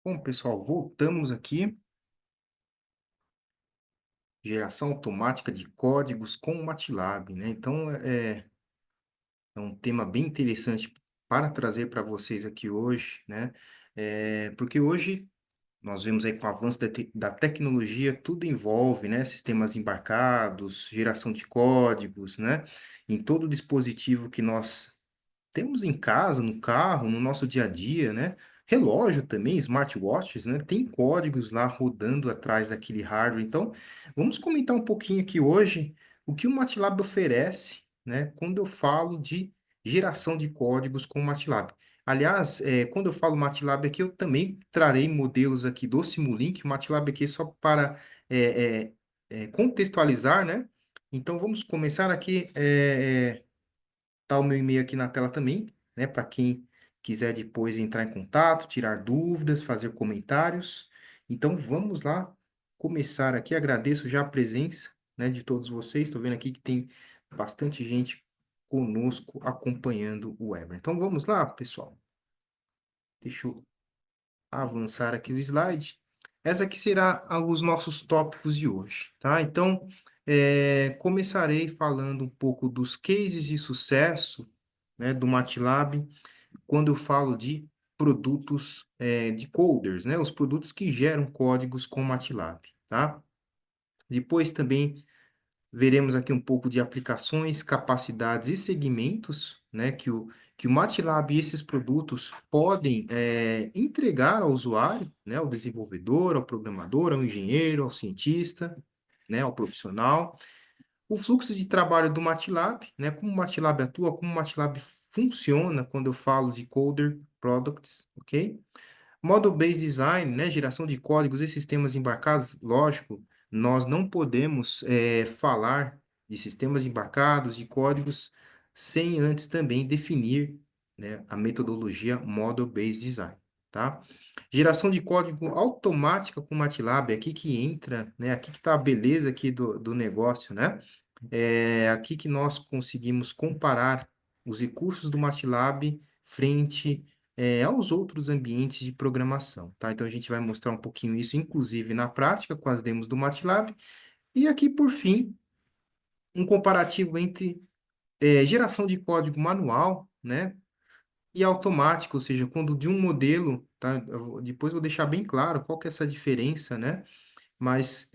Bom, pessoal, voltamos aqui. Geração automática de códigos com o MATLAB, né? Então, é um tema bem interessante para trazer para vocês aqui hoje, né? Porque hoje nós vemos aí com o avanço da tecnologia, tudo envolve, né? Sistemas embarcados, geração de códigos, né? Em todo dispositivo que nós temos em casa, no carro, no nosso dia a dia, né? Relógio também, smartwatches, né? Tem códigos lá rodando atrás daquele hardware. Então, vamos comentar um pouquinho aqui hoje o que o MATLAB oferece, né? Quando eu falo de geração de códigos com o MATLAB. Aliás, quando eu falo MATLAB aqui, eu também trarei modelos aqui do Simulink. O MATLAB aqui é só para contextualizar, né? Então, vamos começar aqui. Tá o meu e-mail aqui na tela também, né? Para quem quiser depois entrar em contato, tirar dúvidas, fazer comentários. Então, vamos lá começar aqui. Agradeço já a presença, né, de todos vocês. Estou vendo aqui que tem bastante gente conosco acompanhando o webinar. Então, vamos lá, pessoal. Deixa eu avançar aqui o slide. Essa aqui será os nossos tópicos de hoje, tá? Então, começarei falando um pouco dos cases de sucesso, né, do MATLAB, quando eu falo de produtos de coders, né, os produtos que geram códigos com MATLAB, tá? Depois também veremos aqui um pouco de aplicações, capacidades e segmentos, né, que o MATLAB e esses produtos podem entregar ao usuário, né, ao desenvolvedor, ao programador, ao engenheiro, ao cientista, né, ao profissional. O fluxo de trabalho do MATLAB, né, como o MATLAB atua, como o MATLAB funciona quando eu falo de coder products, ok? Model-based design, né, geração de códigos e sistemas embarcados, lógico, nós não podemos falar de sistemas embarcados, de códigos, sem antes também definir, né, a metodologia Model-based design, tá? Geração de código automática com MATLAB, é aqui que entra, né, aqui que está a beleza aqui do negócio, né? É aqui que nós conseguimos comparar os recursos do MATLAB frente aos outros ambientes de programação, tá? Então, a gente vai mostrar um pouquinho isso, inclusive, na prática, com as demos do MATLAB. E aqui, por fim, um comparativo entre geração de código manual, né, e automático, ou seja, quando de um modelo, tá? Depois eu vou deixar bem claro qual que é essa diferença, né? Mas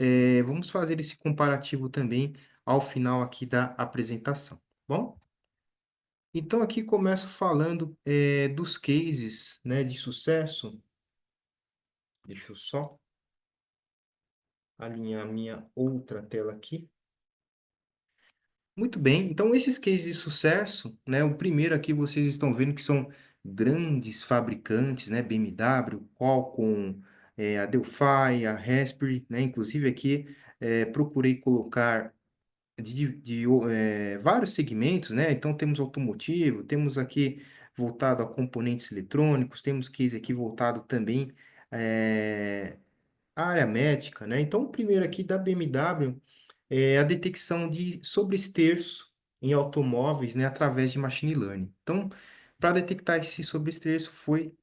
vamos fazer esse comparativo também ao final aqui da apresentação, tá bom? Então, aqui começo falando dos cases, né, de sucesso. Deixa eu só alinhar minha outra tela aqui. Muito bem, então esses cases de sucesso, né, o primeiro aqui vocês estão vendo que são grandes fabricantes, né, BMW, Qualcomm, a Delphi, a Raspberry, né, inclusive aqui procurei colocar vários segmentos, né? Então temos automotivo, temos aqui voltado a componentes eletrônicos, temos case aqui voltado também à área médica, né? Então o primeiro aqui da BMW é a detecção de sobreesterço em automóveis, né, através de machine learning. Então, para detectar esse sobreesterço foi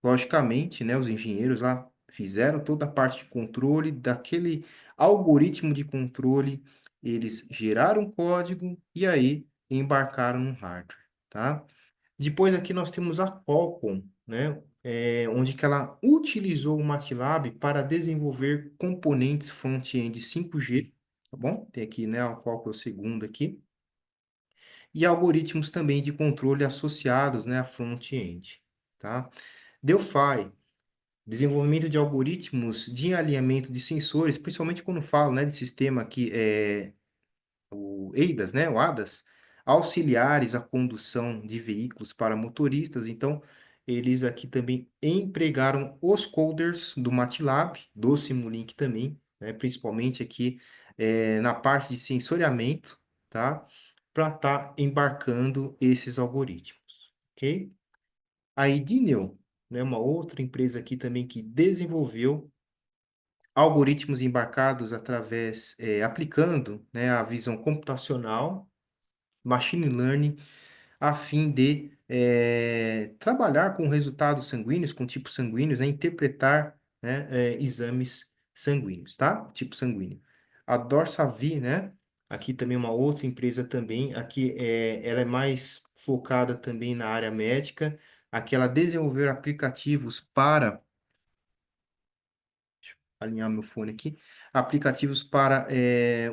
logicamente, né, os engenheiros lá fizeram toda a parte de controle daquele algoritmo de controle, eles geraram código e aí embarcaram no hardware, tá? Depois aqui nós temos a Qualcomm, né, onde que ela utilizou o MATLAB para desenvolver componentes front-end 5G, tá bom? Tem aqui, né, a Qualcomm é o segundo aqui, e algoritmos também de controle associados, né, a front-end, tá? Delphi, desenvolvimento de algoritmos de alinhamento de sensores, principalmente quando falo, né, de sistema que é o ADAS, né, o ADAS, auxiliares à condução de veículos para motoristas. Então, eles aqui também empregaram os coders do MATLAB, do Simulink também, né, principalmente aqui na parte de sensoriamento, tá, para estar embarcando esses algoritmos, ok? A Idinel, né, uma outra empresa aqui também que desenvolveu algoritmos embarcados aplicando, né, a visão computacional, machine learning, a fim de trabalhar com resultados sanguíneos, com tipos sanguíneos, né? Interpretar, né, exames sanguíneos, tá? Tipo sanguíneo. A Dorsavi, né? Aqui também uma outra empresa também, aqui ela é mais focada também na área médica. Aqui ela desenvolveu aplicativos para, deixa eu alinhar meu fone aqui, aplicativos para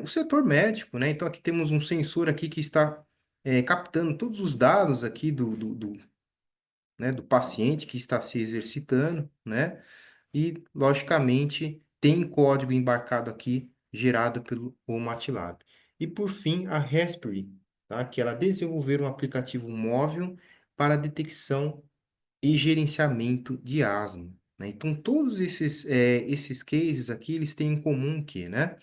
o setor médico, né? Então aqui temos um sensor aqui que está captando todos os dados aqui né, do paciente que está se exercitando, né? E, logicamente, tem código embarcado aqui, gerado pelo o MATLAB. E, por fim, a Raspberry, tá? Que ela desenvolveu um aplicativo móvel para detecção e gerenciamento de asma, né? Então, todos esses cases aqui, eles têm em comum que, né?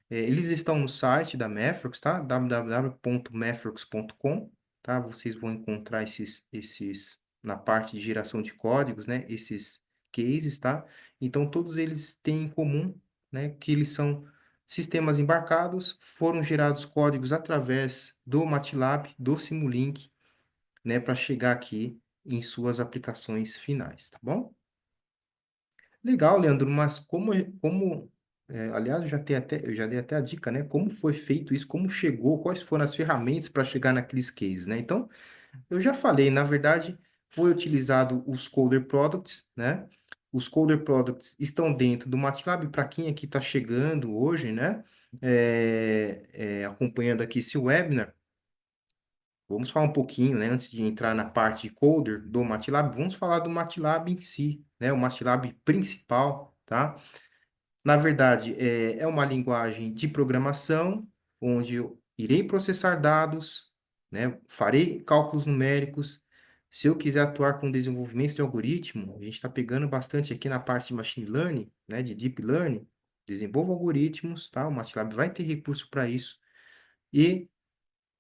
Eles estão no site da Mefrox, tá? www.mefrox.com, tá? Vocês vão encontrar na parte de geração de códigos, né? Esses cases, tá? Então, todos eles têm em comum, né? Que eles são sistemas embarcados, foram gerados códigos através do MATLAB, do Simulink, né? Para chegar aqui em suas aplicações finais, tá bom? Legal, Leandro, mas aliás, eu já dei até a dica, né? Como foi feito isso, como chegou, quais foram as ferramentas para chegar naqueles cases, né? Então, eu já falei, na verdade, foi utilizado os Coder Products, né? Os Coder Products estão dentro do MATLAB, para quem aqui está chegando hoje, né? Acompanhando aqui esse webinar, vamos falar um pouquinho, né? Antes de entrar na parte de Coder do MATLAB, vamos falar do MATLAB em si, né? O MATLAB principal, tá? Na verdade, é uma linguagem de programação onde eu irei processar dados, né? Farei cálculos numéricos. Se eu quiser atuar com desenvolvimento de algoritmo, a gente está pegando bastante aqui na parte de machine learning, né? De deep learning. Desenvolvo algoritmos, tá? O MATLAB vai ter recurso para isso. E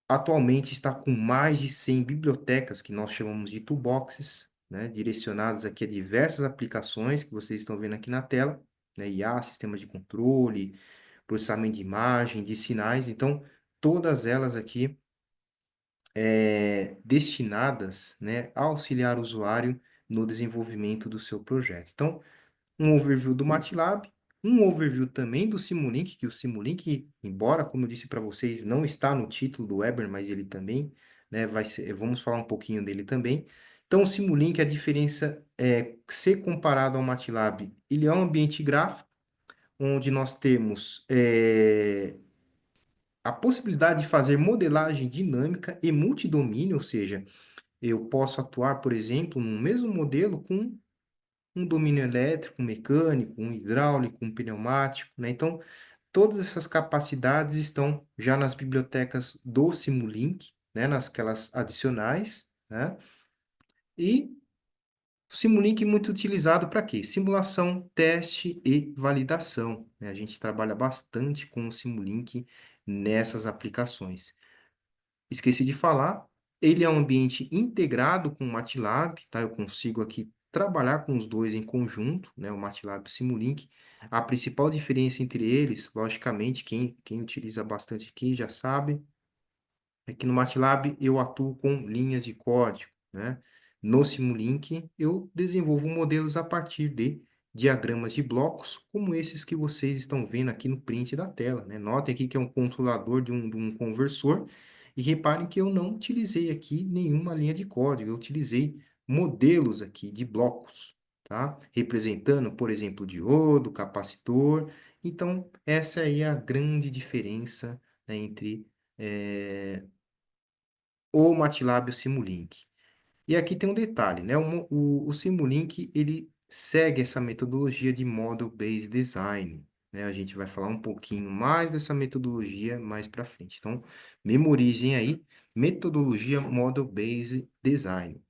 atualmente está com mais de 100 bibliotecas que nós chamamos de toolboxes, né? Direcionadas aqui a diversas aplicações que vocês estão vendo aqui na tela, né? IA, sistemas de controle, processamento de imagem, de sinais. Então, todas elas aqui destinadas, né, a auxiliar o usuário no desenvolvimento do seu projeto. Então, um overview do MATLAB, um overview também do Simulink, que o Simulink, embora, como eu disse para vocês, não está no título do webinar, mas ele também, né, vamos falar um pouquinho dele também. Então, o Simulink, a diferença é, ser comparado ao MATLAB, ele é um ambiente gráfico, onde nós temos a possibilidade de fazer modelagem dinâmica e multidomínio, ou seja, eu posso atuar, por exemplo, no mesmo modelo com um domínio elétrico, um mecânico, um hidráulico, um pneumático, né? Então, todas essas capacidades estão já nas bibliotecas do Simulink, né? Nasquelas adicionais, né? E o Simulink é muito utilizado para quê? Simulação, teste e validação, né? A gente trabalha bastante com o Simulink nessas aplicações. Esqueci de falar, ele é um ambiente integrado com o MATLAB, tá? Eu consigo aqui trabalhar com os dois em conjunto, né? O MATLAB e o Simulink. A principal diferença entre eles, logicamente, quem utiliza bastante aqui já sabe, é que no MATLAB eu atuo com linhas de código, né? No Simulink eu desenvolvo modelos a partir de diagramas de blocos, como esses que vocês estão vendo aqui no print da tela, né? Notem aqui que é um controlador de um conversor, e reparem que eu não utilizei aqui nenhuma linha de código, eu utilizei modelos aqui de blocos, tá? Representando, por exemplo, diodo, capacitor. Então, essa aí é a grande diferença, né, entre o MATLAB e o Simulink. E aqui tem um detalhe, né? O Simulink, ele segue essa metodologia de Model-Based Design, né? A gente vai falar um pouquinho mais dessa metodologia mais para frente. Então, memorizem aí, metodologia Model-Based Design.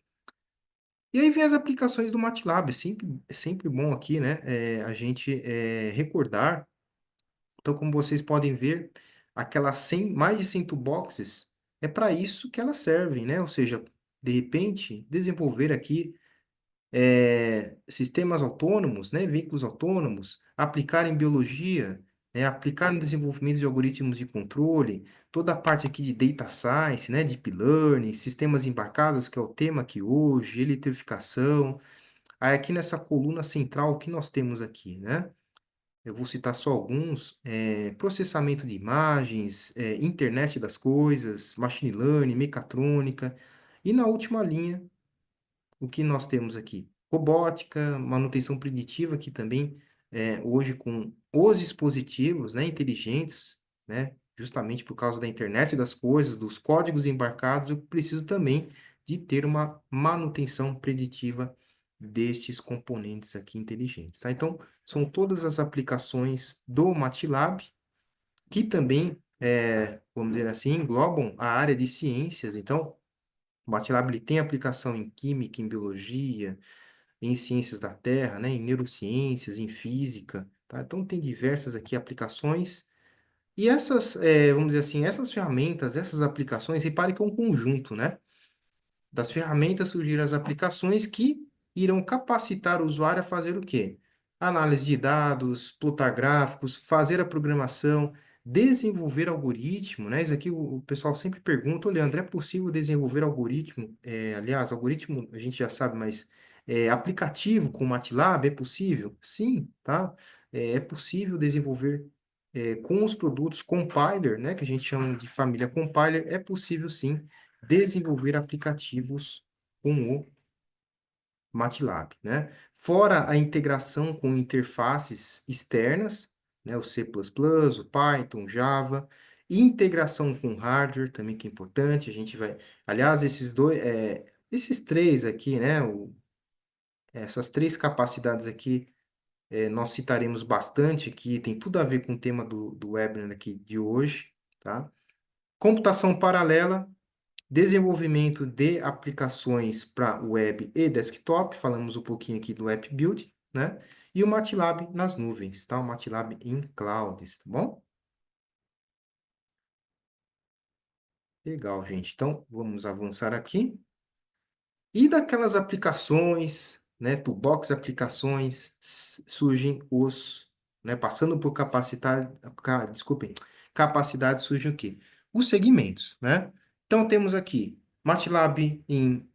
E aí vem as aplicações do MATLAB. É sempre bom aqui, né? A gente recordar. Então, como vocês podem ver, aquelas 100, mais de 100 toolboxes, é para isso que elas servem, né? Ou seja, de repente, desenvolver aqui sistemas autônomos, né? Veículos autônomos, aplicar em biologia, né? Aplicar no desenvolvimento de algoritmos de controle, toda a parte aqui de data science, né? Deep learning, sistemas embarcados, que é o tema aqui hoje, eletrificação. Aí aqui nessa coluna central, o que nós temos aqui, né? Eu vou citar só alguns: processamento de imagens, internet das coisas, machine learning, mecatrônica. E na última linha, o que nós temos aqui? Robótica, manutenção preditiva, que também, hoje com os dispositivos, né, inteligentes, né, justamente por causa da internet das coisas, dos códigos embarcados, eu preciso também de ter uma manutenção preditiva destes componentes aqui inteligentes, tá? Então, são todas as aplicações do MATLAB, que também, vamos dizer assim, englobam a área de ciências. Então, o MATLAB ele tem aplicação em química, em biologia, em ciências da Terra, né, em neurociências, em física, tá? Então tem diversas aqui aplicações. E essas, vamos dizer assim, essas ferramentas, essas aplicações, repare que é um conjunto, né? Das ferramentas surgiram as aplicações que irão capacitar o usuário a fazer o quê? Análise de dados, plotar gráficos, fazer a programação, desenvolver algoritmo, né? Isso aqui o pessoal sempre pergunta: olha, André, é possível desenvolver algoritmo? Aliás, algoritmo a gente já sabe, mas aplicativo com MATLAB é possível? Sim, tá? É possível desenvolver com os produtos compiler, né? Que a gente chama de família compiler, é possível sim desenvolver aplicativos com o MATLAB, né? Fora a integração com interfaces externas, né? O C++, o Python, Java, e integração com hardware também que é importante. A gente vai, aliás, esses três aqui, né? Essas três capacidades aqui, nós citaremos bastante aqui, tem tudo a ver com o tema do webinar aqui de hoje, tá? Computação paralela, desenvolvimento de aplicações para web e desktop, falamos um pouquinho aqui do App Build, né? E o MATLAB nas nuvens, tá? O MATLAB em clouds, tá bom? Legal, gente. Então, vamos avançar aqui. E daquelas aplicações, né, toolbox aplicações, surgem né, passando por desculpem, capacidade, surgem o quê? Os segmentos, né? Então, temos aqui MATLAB em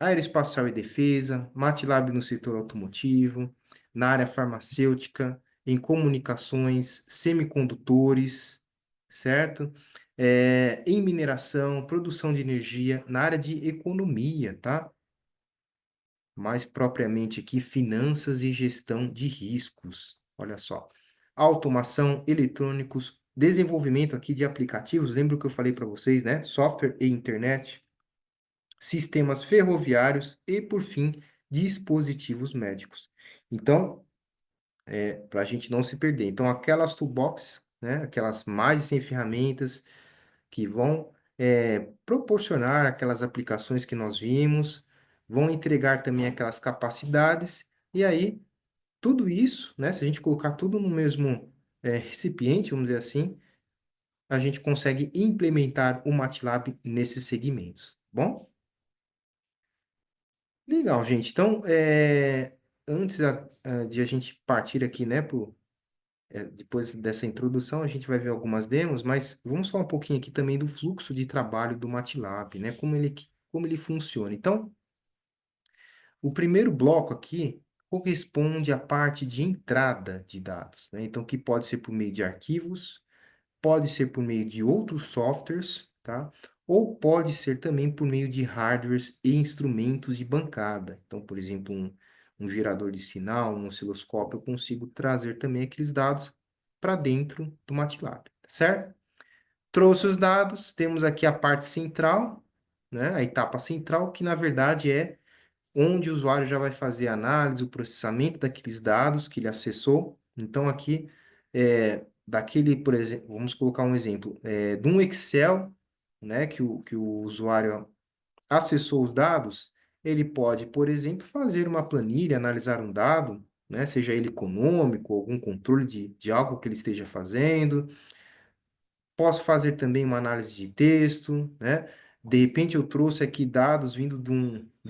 aeroespacial e defesa, MATLAB no setor automotivo, na área farmacêutica, em comunicações, semicondutores, certo? Em mineração, produção de energia, na área de economia, tá? Mais propriamente aqui, finanças e gestão de riscos. Olha só. Automação, eletrônicos, desenvolvimento aqui de aplicativos. Lembra o que eu falei para vocês, né? Software e internet, sistemas ferroviários e, por fim, dispositivos médicos. Então, para a gente não se perder. Então, aquelas toolboxes, né? Aquelas mais de 100 ferramentas que vão proporcionar aquelas aplicações que nós vimos, vão entregar também aquelas capacidades, e aí tudo isso, né, se a gente colocar tudo no mesmo recipiente, vamos dizer assim, a gente consegue implementar o MATLAB nesses segmentos, tá bom? Legal, gente. Então, antes de a gente partir aqui, né, depois dessa introdução, a gente vai ver algumas demos, mas vamos falar um pouquinho aqui também do fluxo de trabalho do MATLAB, né? Como ele funciona. Então, o primeiro bloco aqui corresponde à parte de entrada de dados, né? Então, que pode ser por meio de arquivos, pode ser por meio de outros softwares, tá? Ou pode ser também por meio de hardwares e instrumentos de bancada. Então, por exemplo, um gerador de sinal, um osciloscópio, eu consigo trazer também aqueles dados para dentro do MATLAB, tá certo? Trouxe os dados, temos aqui a parte central, né? A etapa central, que na verdade é onde o usuário já vai fazer a análise, o processamento daqueles dados que ele acessou. Então, aqui, daquele, por exemplo, vamos colocar um exemplo, de um Excel, né, que o usuário acessou os dados, ele pode, por exemplo, fazer uma planilha, analisar um dado, né, seja ele econômico, algum controle de algo que ele esteja fazendo. Posso fazer também uma análise de texto, né? De repente eu trouxe aqui dados vindo de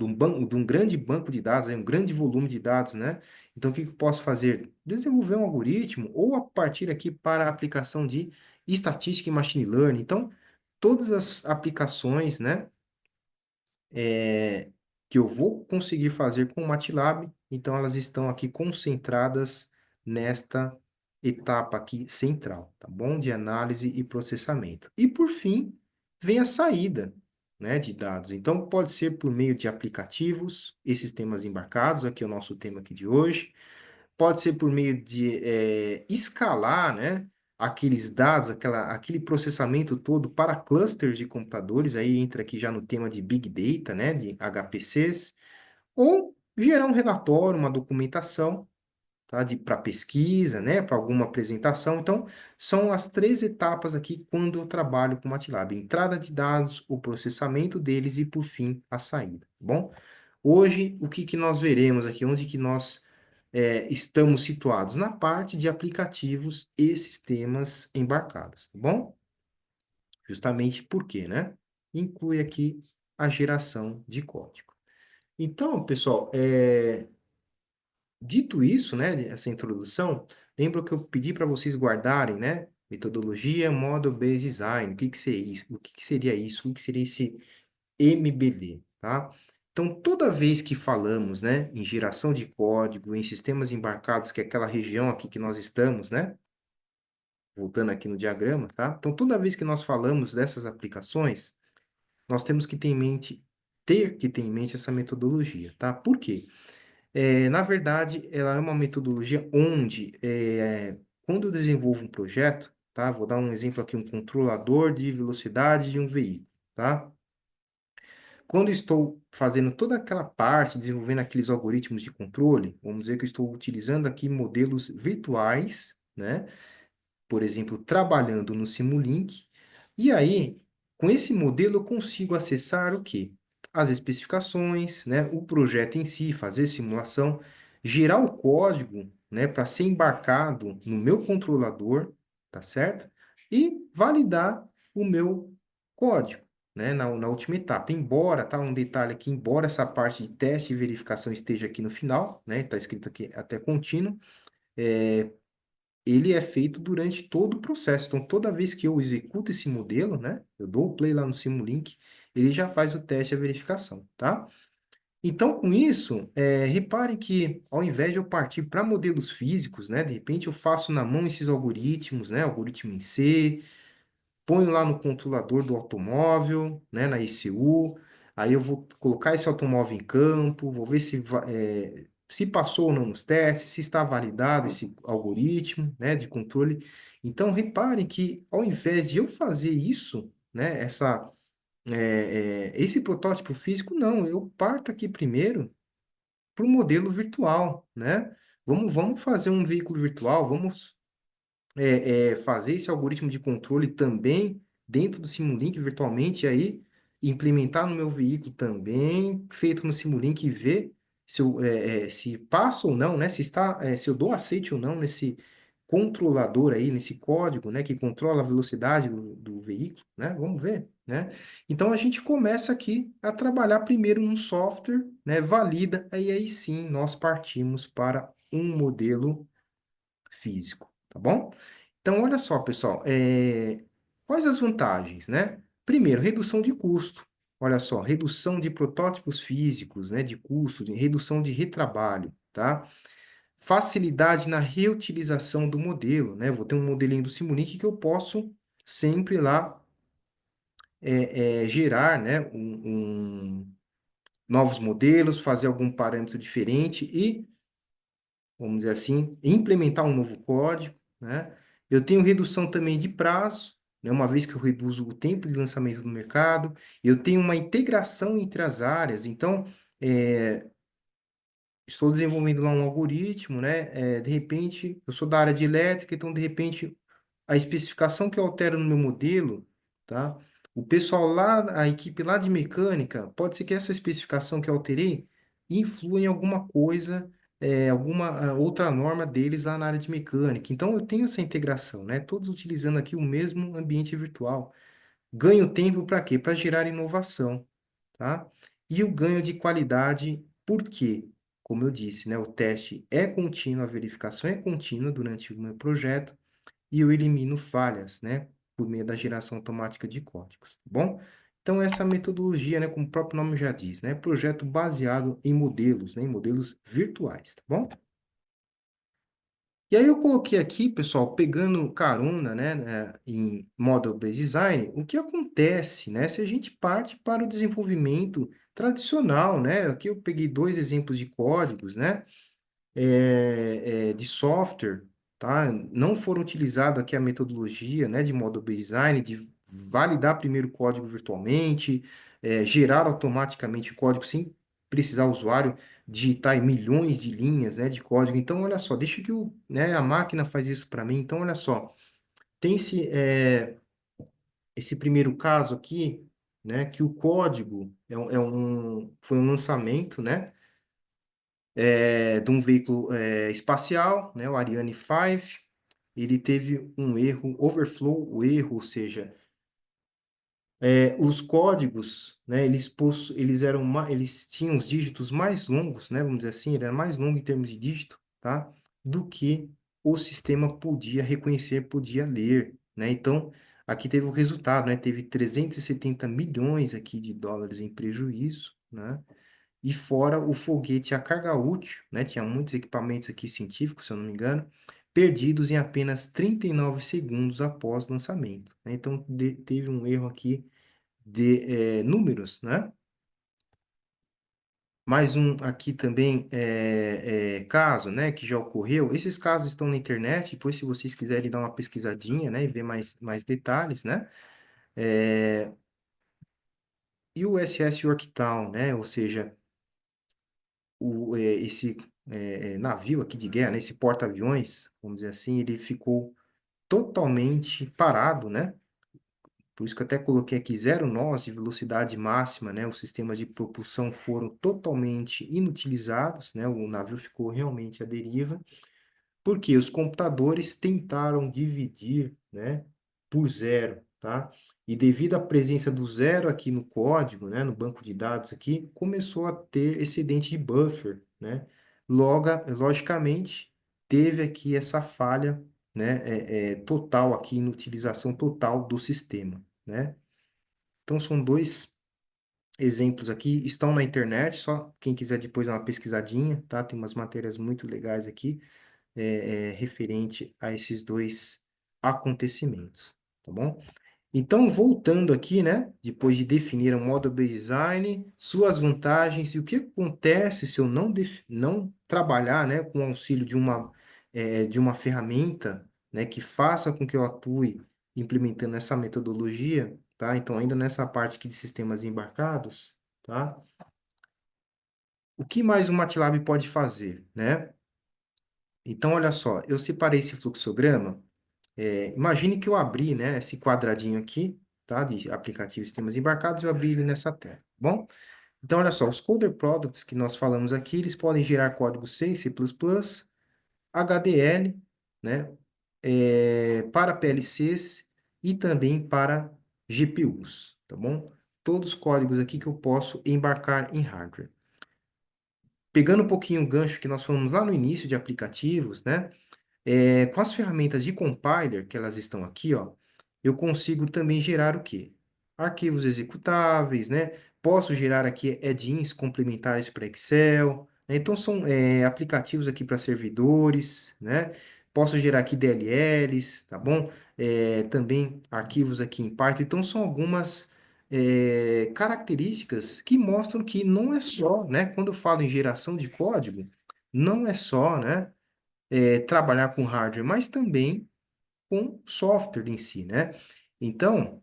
um grande banco de dados, aí, um grande volume de dados, né? Então, o que que eu posso fazer? Desenvolver um algoritmo ou a partir aqui para a aplicação de estatística e machine learning. Então, todas as aplicações, né, que eu vou conseguir fazer com o MATLAB, então elas estão aqui concentradas nesta etapa aqui central, tá bom? De análise e processamento. E por fim, vem a saída, né, de dados. Então pode ser por meio de aplicativos e sistemas embarcados, aqui é o nosso tema aqui de hoje. Pode ser por meio de escalar, né, aqueles dados, aquele processamento todo para clusters de computadores, aí entra aqui já no tema de Big Data, né, de HPCs, ou gerar um relatório, uma documentação, tá, para pesquisa, né, para alguma apresentação. Então, são as três etapas aqui quando eu trabalho com MATLAB: entrada de dados, o processamento deles e, por fim, a saída, tá bom? Hoje, o que que nós veremos aqui? Onde que nós estamos situados? Na parte de aplicativos e sistemas embarcados, tá bom? Justamente porque, né? Inclui aqui a geração de código. Então, pessoal, dito isso, né, essa introdução, lembra que eu pedi para vocês guardarem, né? Metodologia Model-Based Design. O que seria isso? O que seria isso? O que seria esse MBD, tá? Então, toda vez que falamos, né, em geração de código, em sistemas embarcados, que é aquela região aqui que nós estamos, né? Voltando aqui no diagrama, tá? Então, toda vez que nós falamos dessas aplicações, nós temos que ter que ter em mente essa metodologia, tá? Por quê? Na verdade, ela é uma metodologia onde, quando eu desenvolvo um projeto, tá? Vou dar um exemplo aqui, um controlador de velocidade de um veículo, tá? Quando estou fazendo toda aquela parte, desenvolvendo aqueles algoritmos de controle, vamos dizer que eu estou utilizando aqui modelos virtuais, né? Por exemplo, trabalhando no Simulink. E aí, com esse modelo, eu consigo acessar o quê? As especificações, né? O projeto em si, fazer simulação, gerar o código, né? Para ser embarcado no meu controlador, tá certo? E validar o meu código, né? Na última etapa. Embora, tá? Um detalhe aqui, embora essa parte de teste e verificação esteja aqui no final, né? Está escrito aqui até contínuo, ele é feito durante todo o processo. Então, toda vez que eu executo esse modelo, né? Eu dou o play lá no Simulink, ele já faz o teste e a verificação, tá? Então, com isso, repare que ao invés de eu partir para modelos físicos, né? De repente eu faço na mão esses algoritmos, né? Algoritmo em C, ponho lá no controlador do automóvel, né, na ECU, aí eu vou colocar esse automóvel em campo, vou ver se passou ou não nos testes, se está validado esse algoritmo, né, de controle. Então, reparem que ao invés de eu fazer isso, né, esse protótipo físico, não, eu parto aqui primeiro para o modelo virtual, né? Vamos fazer um veículo virtual, vamos fazer esse algoritmo de controle também dentro do Simulink virtualmente, e aí implementar no meu veículo também, feito no Simulink, e ver se passa ou não, né? Se eu dou aceite ou não nesse controlador aí, nesse código, né? Que controla a velocidade do veículo, né? Vamos ver, né? Então, a gente começa aqui a trabalhar primeiro num software, né? Valida, aí sim nós partimos para um modelo físico, tá bom? Então, olha só, pessoal, quais as vantagens, né? Primeiro, redução de custo. Olha só, redução de protótipos físicos, né? De custo, redução de retrabalho, tá? Facilidade na reutilização do modelo, né? Vou ter um modelinho do Simulink que eu posso sempre lá gerar, né? Novos modelos, fazer algum parâmetro diferente e vamos dizer assim, implementar um novo código, né? Eu tenho redução também de prazo, né? Uma vez que eu reduzo o tempo de lançamento no mercado, eu tenho uma integração entre as áreas, então, estou desenvolvendo lá um algoritmo, né? De repente, eu sou da área de elétrica, então, de repente, a especificação que eu altero no meu modelo, tá? O pessoal lá, a equipe lá de mecânica, pode ser que essa especificação que eu alterei influa em alguma coisa, alguma outra norma deles lá na área de mecânica. Então, eu tenho essa integração, né? Todos utilizando aqui o mesmo ambiente virtual. Ganho tempo para quê? Para gerar inovação, tá? E o ganho de qualidade, por quê? Como eu disse, né? O teste é contínuo, a verificação é contínua durante o meu projeto e eu elimino falhas, né? Por meio da geração automática de códigos, tá bom? Então, essa metodologia, né, como o próprio nome já diz, né, projeto baseado em modelos, né, em modelos virtuais, tá bom? E aí eu coloquei aqui, pessoal, pegando carona, em Model-Based Design, o que acontece, né, se a gente parte para o desenvolvimento tradicional, né? Aqui eu peguei dois exemplos de códigos, né? De software, tá? Não foram utilizado aqui a metodologia, né, de model-based design, de validar primeiro o código virtualmente, gerar automaticamente o código sem precisar o usuário digitar em milhões de linhas, né, de código. Então, olha só, deixa que né, a máquina faz isso para mim. Então, olha só, tem esse primeiro caso aqui, né, que o código foi um lançamento, né, de um veículo espacial, né, o Ariane 5. Ele teve um erro, overflow, o erro, ou seja, os códigos, né, eles tinham os dígitos mais longos, né, vamos dizer assim, ele era mais longo em termos de dígito, tá, do que o sistema podia reconhecer, podia ler, né? Então, aqui teve o resultado, né? Teve 370 milhões aqui de dólares em prejuízo, né? E fora o foguete, a carga útil, né? Tinha muitos equipamentos aqui científicos, se eu não me engano, perdidos em apenas 39 segundos após lançamento, né? Então, teve um erro aqui de números, né? Mais um aqui também caso, né, que já ocorreu. Esses casos estão na internet, depois se vocês quiserem dar uma pesquisadinha, né, e ver mais detalhes, né? É, e o SS Yorktown, né? Ou seja, esse navio aqui de guerra, né, esse porta-aviões, vamos dizer assim, ele ficou totalmente parado, né? Por isso que eu até coloquei aqui zero nós de velocidade máxima, né? Os sistemas de propulsão foram totalmente inutilizados, né? O navio ficou realmente à deriva, porque os computadores tentaram dividir, né, por zero, tá? E devido à presença do zero aqui no código, né, no banco de dados aqui, começou a ter excedente de buffer, né? Logicamente, teve aqui essa falha, né, total aqui, inutilização total do sistema, né? Então, são dois exemplos aqui, estão na internet, só quem quiser depois dar uma pesquisadinha, tá? Tem umas matérias muito legais aqui, referente a esses dois acontecimentos, tá bom? Então, voltando aqui, né? Depois de definir o model-based design, suas vantagens e o que acontece se eu não trabalhar, né, com o auxílio de uma ferramenta, né, que faça com que eu atue implementando essa metodologia, tá? Então, ainda nessa parte aqui de sistemas embarcados, tá? O que mais o MATLAB pode fazer, né? Então, olha só, eu separei esse fluxograma. Imagine que eu abri, né, esse quadradinho aqui, tá, de aplicativo sistemas embarcados, eu abri ele nessa tela, tá bom? Então, olha só, os coder products que nós falamos aqui, eles podem gerar código C, C++, HDL, né, para PLCs e também para GPUs, tá bom? Todos os códigos aqui que eu posso embarcar em hardware. Pegando um pouquinho o gancho que nós falamos lá no início de aplicativos, né? Com as ferramentas de compiler, que elas estão aqui, ó, eu consigo também gerar o quê? Arquivos executáveis, né? Posso gerar aqui add-ins complementares para Excel, né? Então, são aplicativos aqui para servidores, né? Posso gerar aqui DLLs, tá bom? Também arquivos aqui em Python. Então, são algumas características que mostram que não é só, né? Quando eu falo em geração de código, não é só, né? Trabalhar com hardware, mas também com software em si, né? Então,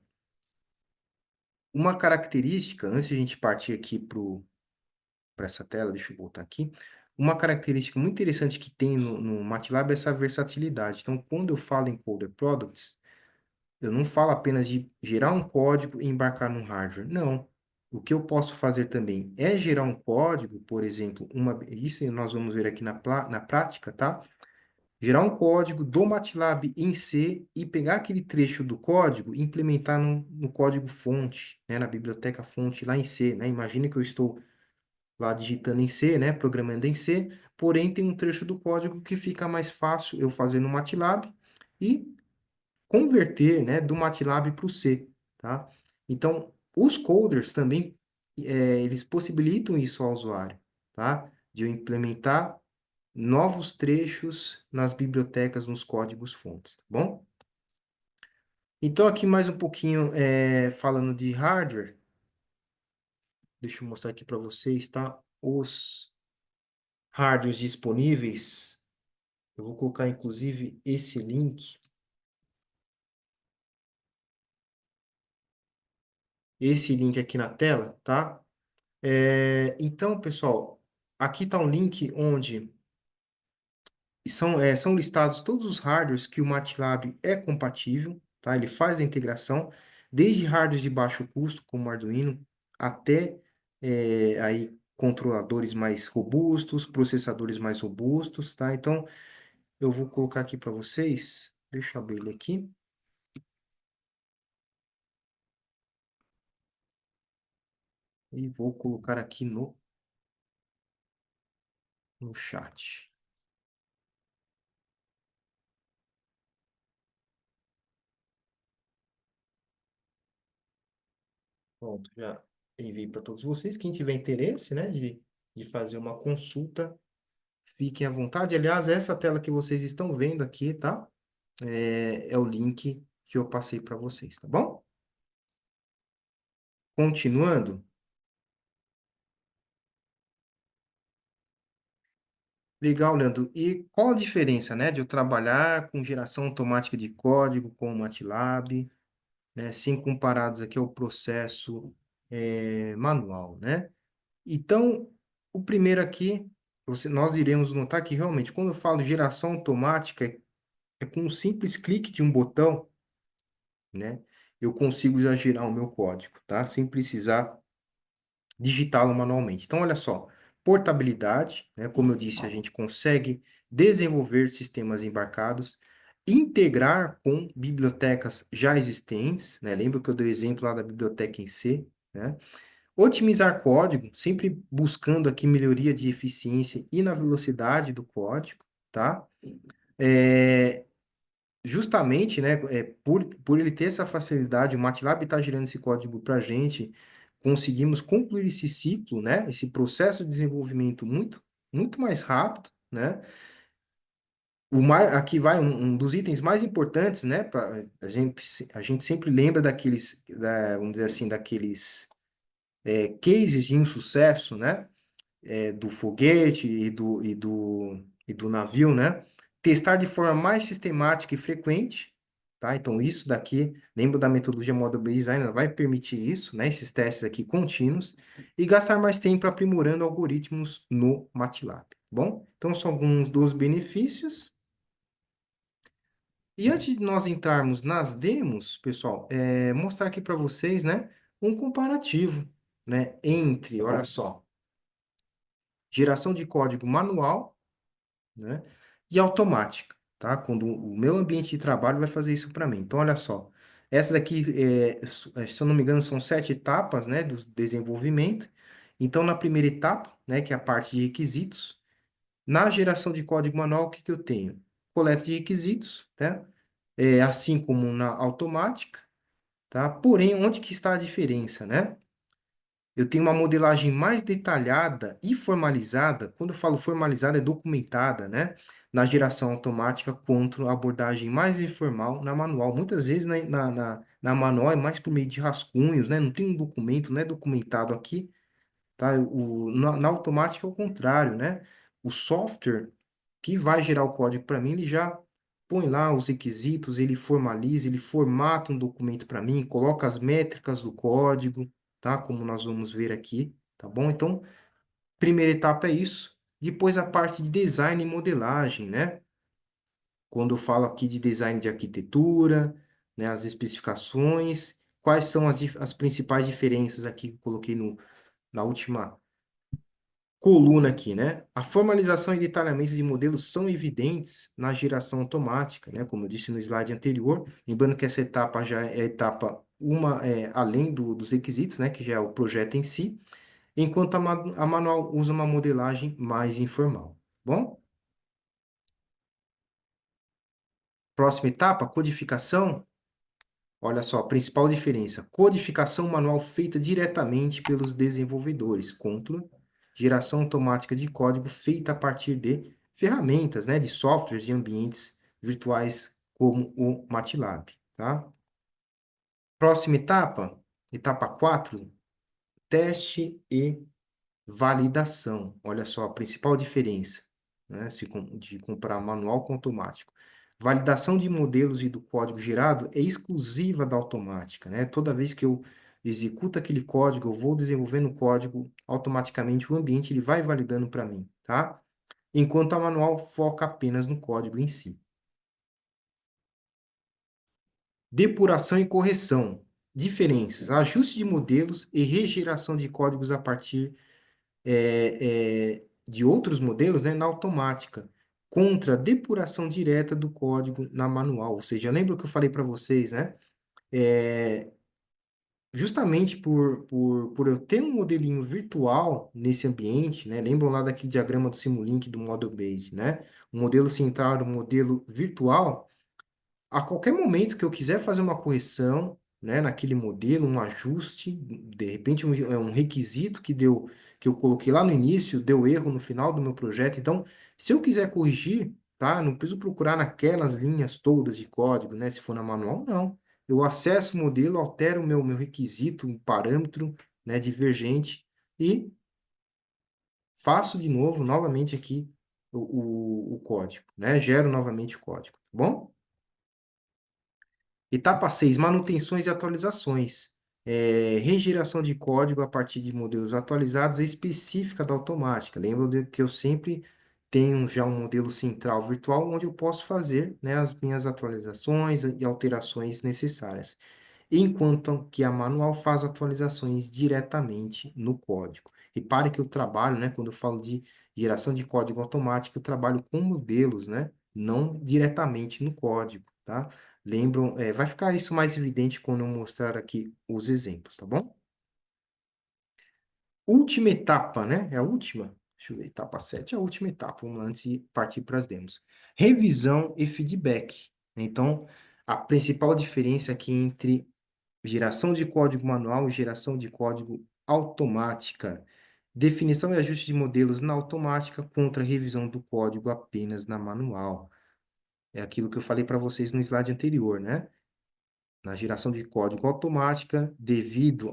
uma característica, antes de a gente partir aqui para essa tela, deixa eu voltar aqui, uma característica muito interessante que tem no MATLAB é essa versatilidade. Então, quando eu falo em Coder Products, eu não falo apenas de gerar um código e embarcar no hardware. Não. O que eu posso fazer também é gerar um código, por exemplo, isso nós vamos ver aqui na prática, tá? gerar um código do MATLAB em C e pegar aquele trecho do código e implementar no código fonte, né, na biblioteca fonte lá em C, né? Imagina que eu estou lá digitando em C, né, programando em C, porém tem um trecho do código que fica mais fácil eu fazer no MATLAB e converter, né, do MATLAB para o C, tá? Então, os coders também, eles possibilitam isso ao usuário, tá? De eu implementar novos trechos nas bibliotecas, nos códigos fontes, tá bom? Então, aqui mais um pouquinho, falando de hardware, deixa eu mostrar aqui para vocês, tá? Os hardwares disponíveis, eu vou colocar inclusive esse link aqui na tela, tá? Então, pessoal, aqui está um link onde são listados todos os hardwares que o MATLAB é compatível, tá? Ele faz a integração, desde hardwares de baixo custo, como o Arduino, até aí controladores mais robustos, processadores mais robustos, tá? Então, eu vou colocar aqui para vocês, deixa eu abrir ele aqui, e vou colocar aqui no chat. Pronto, já enviei para todos vocês. Quem tiver interesse, né, de fazer uma consulta, fiquem à vontade. Aliás, essa tela que vocês estão vendo aqui, tá? É o link que eu passei para vocês, tá bom? Continuando, legal, Leandro. E qual a diferença, né, de eu trabalhar com geração automática de código com o MATLAB, né, sem comparados aqui ao processo manual, né? Então, o primeiro aqui, nós iremos notar que realmente, quando eu falo geração automática, é com um simples clique de um botão, né? Eu consigo já gerar o meu código, tá? Sem precisar digitá-lo manualmente. Então, olha só, portabilidade, né? Como eu disse, a gente consegue desenvolver sistemas embarcados, integrar com bibliotecas já existentes, né? Lembra que eu dei o exemplo lá da biblioteca em C, né? Otimizar código, sempre buscando aqui melhoria de eficiência e na velocidade do código, tá? É, justamente, né, por ele ter essa facilidade, o MATLAB está gerando esse código para a gente, conseguimos concluir esse ciclo, né, esse processo de desenvolvimento muito mais rápido, né? Aqui vai um dos itens mais importantes, né, a gente sempre lembra vamos dizer assim, daqueles cases de insucesso, né? Do foguete e do navio, né? Testar de forma mais sistemática e frequente, tá? Então, isso daqui, lembra da metodologia Model-Based Design, ela vai permitir isso, né? Esses testes aqui contínuos, e gastar mais tempo aprimorando algoritmos no MATLAB, tá bom? Então, são alguns dos benefícios. E antes de nós entrarmos nas demos, pessoal, mostrar aqui para vocês, né, um comparativo, né, entre, olha só, geração de código manual, né? E automática, tá? Quando o meu ambiente de trabalho vai fazer isso para mim. Então, olha só. Essa daqui, se eu não me engano, são 7 etapas, né, do desenvolvimento. Então, na primeira etapa, né, que é a parte de requisitos, na geração de código manual, o que que eu tenho? Coleta de requisitos, né? Assim como na automática, tá? Porém, onde que está a diferença, né? Eu tenho uma modelagem mais detalhada e formalizada. Quando eu falo formalizada, é documentada, né? Na geração automática, contra a abordagem mais informal na manual. Muitas vezes na manual é mais por meio de rascunhos, né? Não tem um documento, não é documentado aqui, tá? Na automática é o contrário, né? O software que vai gerar o código para mim, ele já põe lá os requisitos, ele formaliza, ele formata um documento para mim, coloca as métricas do código, tá? Como nós vamos ver aqui, tá bom? Então, primeira etapa é isso. Depois a parte de design e modelagem, né? Quando eu falo aqui de design de arquitetura, né, as especificações, quais são as principais diferenças aqui que eu coloquei na última coluna aqui, né? A formalização e detalhamento de modelos são evidentes na geração automática, né? Como eu disse no slide anterior, lembrando que essa etapa já é a etapa uma além dos requisitos, né? Que já é o projeto em si, enquanto a manual usa uma modelagem mais informal. Bom, próxima etapa, codificação. Olha só, principal diferença: codificação manual feita diretamente pelos desenvolvedores, contra geração automática de código feita a partir de ferramentas, né, de softwares e ambientes virtuais como o MATLAB, tá? Próxima etapa, etapa 4, teste e validação. Olha só a principal diferença, né, de comparar manual com automático. Validação de modelos e do código gerado é exclusiva da automática, né? Toda vez que eu executo aquele código, eu vou desenvolvendo o código, automaticamente o ambiente ele vai validando para mim, tá? Enquanto a manual foca apenas no código em si. Depuração e correção. Diferenças: ajuste de modelos e regeração de códigos a partir de outros modelos, né, na automática, contra a depuração direta do código na manual. Ou seja, lembra o que eu falei para vocês, né? É, justamente por eu ter um modelinho virtual nesse ambiente, né? Lembram lá daquele diagrama do Simulink do Model Based, né? O modelo central, o modelo virtual, a qualquer momento que eu quiser fazer uma correção, né, naquele modelo, um ajuste, de repente é um requisito que eu coloquei lá no início, deu erro no final do meu projeto. Então, se eu quiser corrigir, tá, não preciso procurar naquelas linhas todas de código, né, se for na manual, não. Eu acesso o modelo, altero o meu requisito, um parâmetro, né, divergente e faço de novo, novamente aqui, o código, né, gero novamente o código, tá bom? Etapa 6, manutenções e atualizações. Regeração de código a partir de modelos atualizados é específica da automática. Lembra que eu sempre tenho já um modelo central virtual onde eu posso fazer, né, as minhas atualizações e alterações necessárias, enquanto que a manual faz atualizações diretamente no código. Repare que eu trabalho, né, quando eu falo de geração de código automático, eu trabalho com modelos, né, não diretamente no código, tá? Lembram, vai ficar isso mais evidente quando eu mostrar aqui os exemplos, tá bom? Última etapa, né? É a última? Deixa eu ver, etapa 7 é a última etapa, vamos lá, antes de partir para as demos. Revisão e feedback. Então, a principal diferença aqui entre geração de código manual e geração de código automática. Definição e ajuste de modelos na automática contra revisão do código apenas na manual. É aquilo que eu falei para vocês no slide anterior, né? Na geração de código automática, devido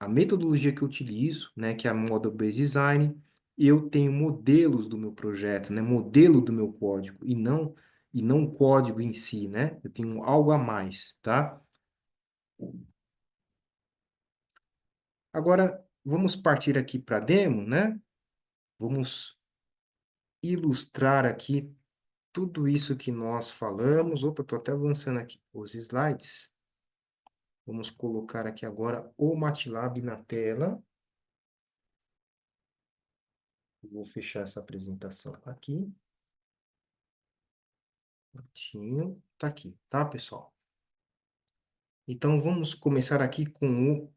à metodologia que eu utilizo, né, que é a Model Based Design, eu tenho modelos do meu projeto, né, modelo do meu código, e não o código em si, né? Eu tenho algo a mais, tá? Agora, vamos partir aqui para a demo, né? Vamos ilustrar aqui tudo isso que nós falamos. Opa, estou até avançando aqui os slides. Vamos colocar aqui agora o MATLAB na tela. Vou fechar essa apresentação aqui. Prontinho. Tá aqui, tá, pessoal? Então, vamos começar aqui com o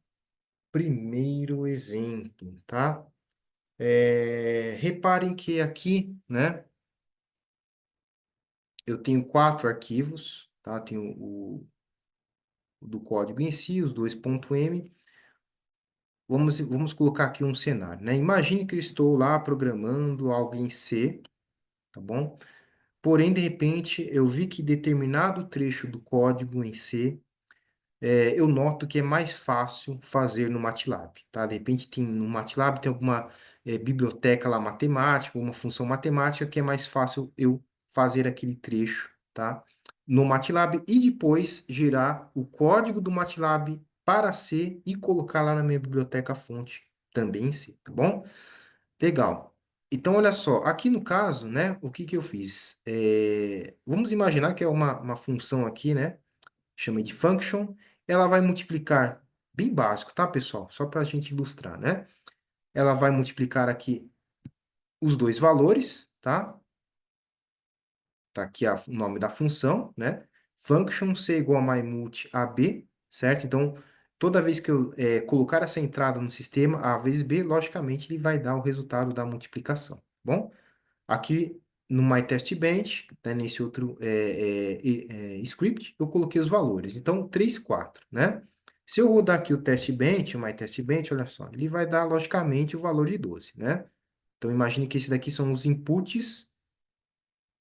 primeiro exemplo, tá? Reparem que aqui, né, eu tenho 4 arquivos, tá? Tenho o do código em si, os dois .m. Vamos colocar aqui um cenário, né? Imagine que eu estou lá programando algo em C, tá bom? Porém, de repente, eu vi que determinado trecho do código em C eu noto que é mais fácil fazer no MATLAB, tá? De repente, no MATLAB tem alguma biblioteca lá matemática, uma função matemática que é mais fácil eu fazer aquele trecho, tá? No MATLAB e depois gerar o código do MATLAB para C e colocar lá na minha biblioteca fonte também em C, tá bom? Legal. Então, olha só, aqui no caso, né, o que que eu fiz? Vamos imaginar que é uma função aqui, né? Chama de function, ela vai multiplicar, bem básico, tá, pessoal? Só para a gente ilustrar, né? Ela vai multiplicar aqui os dois valores, tá? Tá aqui o nome da função, né? Function C igual a MyMulti AB, certo? Então, toda vez que eu colocar essa entrada no sistema, A vezes B, logicamente, ele vai dar o resultado da multiplicação, tá bom? Aqui no MyTestBench, né, nesse outro script, eu coloquei os valores. Então, 3, 4, né? Se eu rodar aqui o TestBench, o MyTestBench, olha só, ele vai dar, logicamente, o valor de 12, né? Então, imagine que esses daqui são os inputs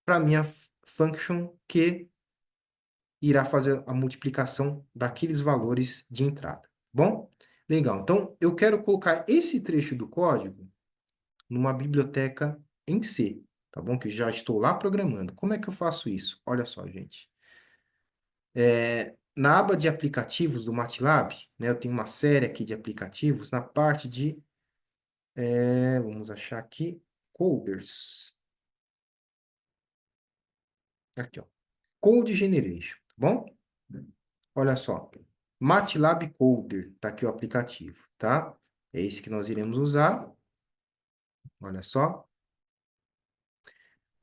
para a minha function que irá fazer a multiplicação daqueles valores de entrada. Bom? Legal. Então, eu quero colocar esse trecho do código numa biblioteca em C, tá bom? Que eu já estou lá programando. Como é que eu faço isso? Olha só, gente. Na aba de aplicativos do MATLAB, né, eu tenho uma série aqui de aplicativos na parte de, vamos achar aqui, coders. Aqui, ó. Code Generation, tá bom? Olha só. MATLAB Coder, tá aqui o aplicativo, tá? É esse que nós iremos usar. Olha só.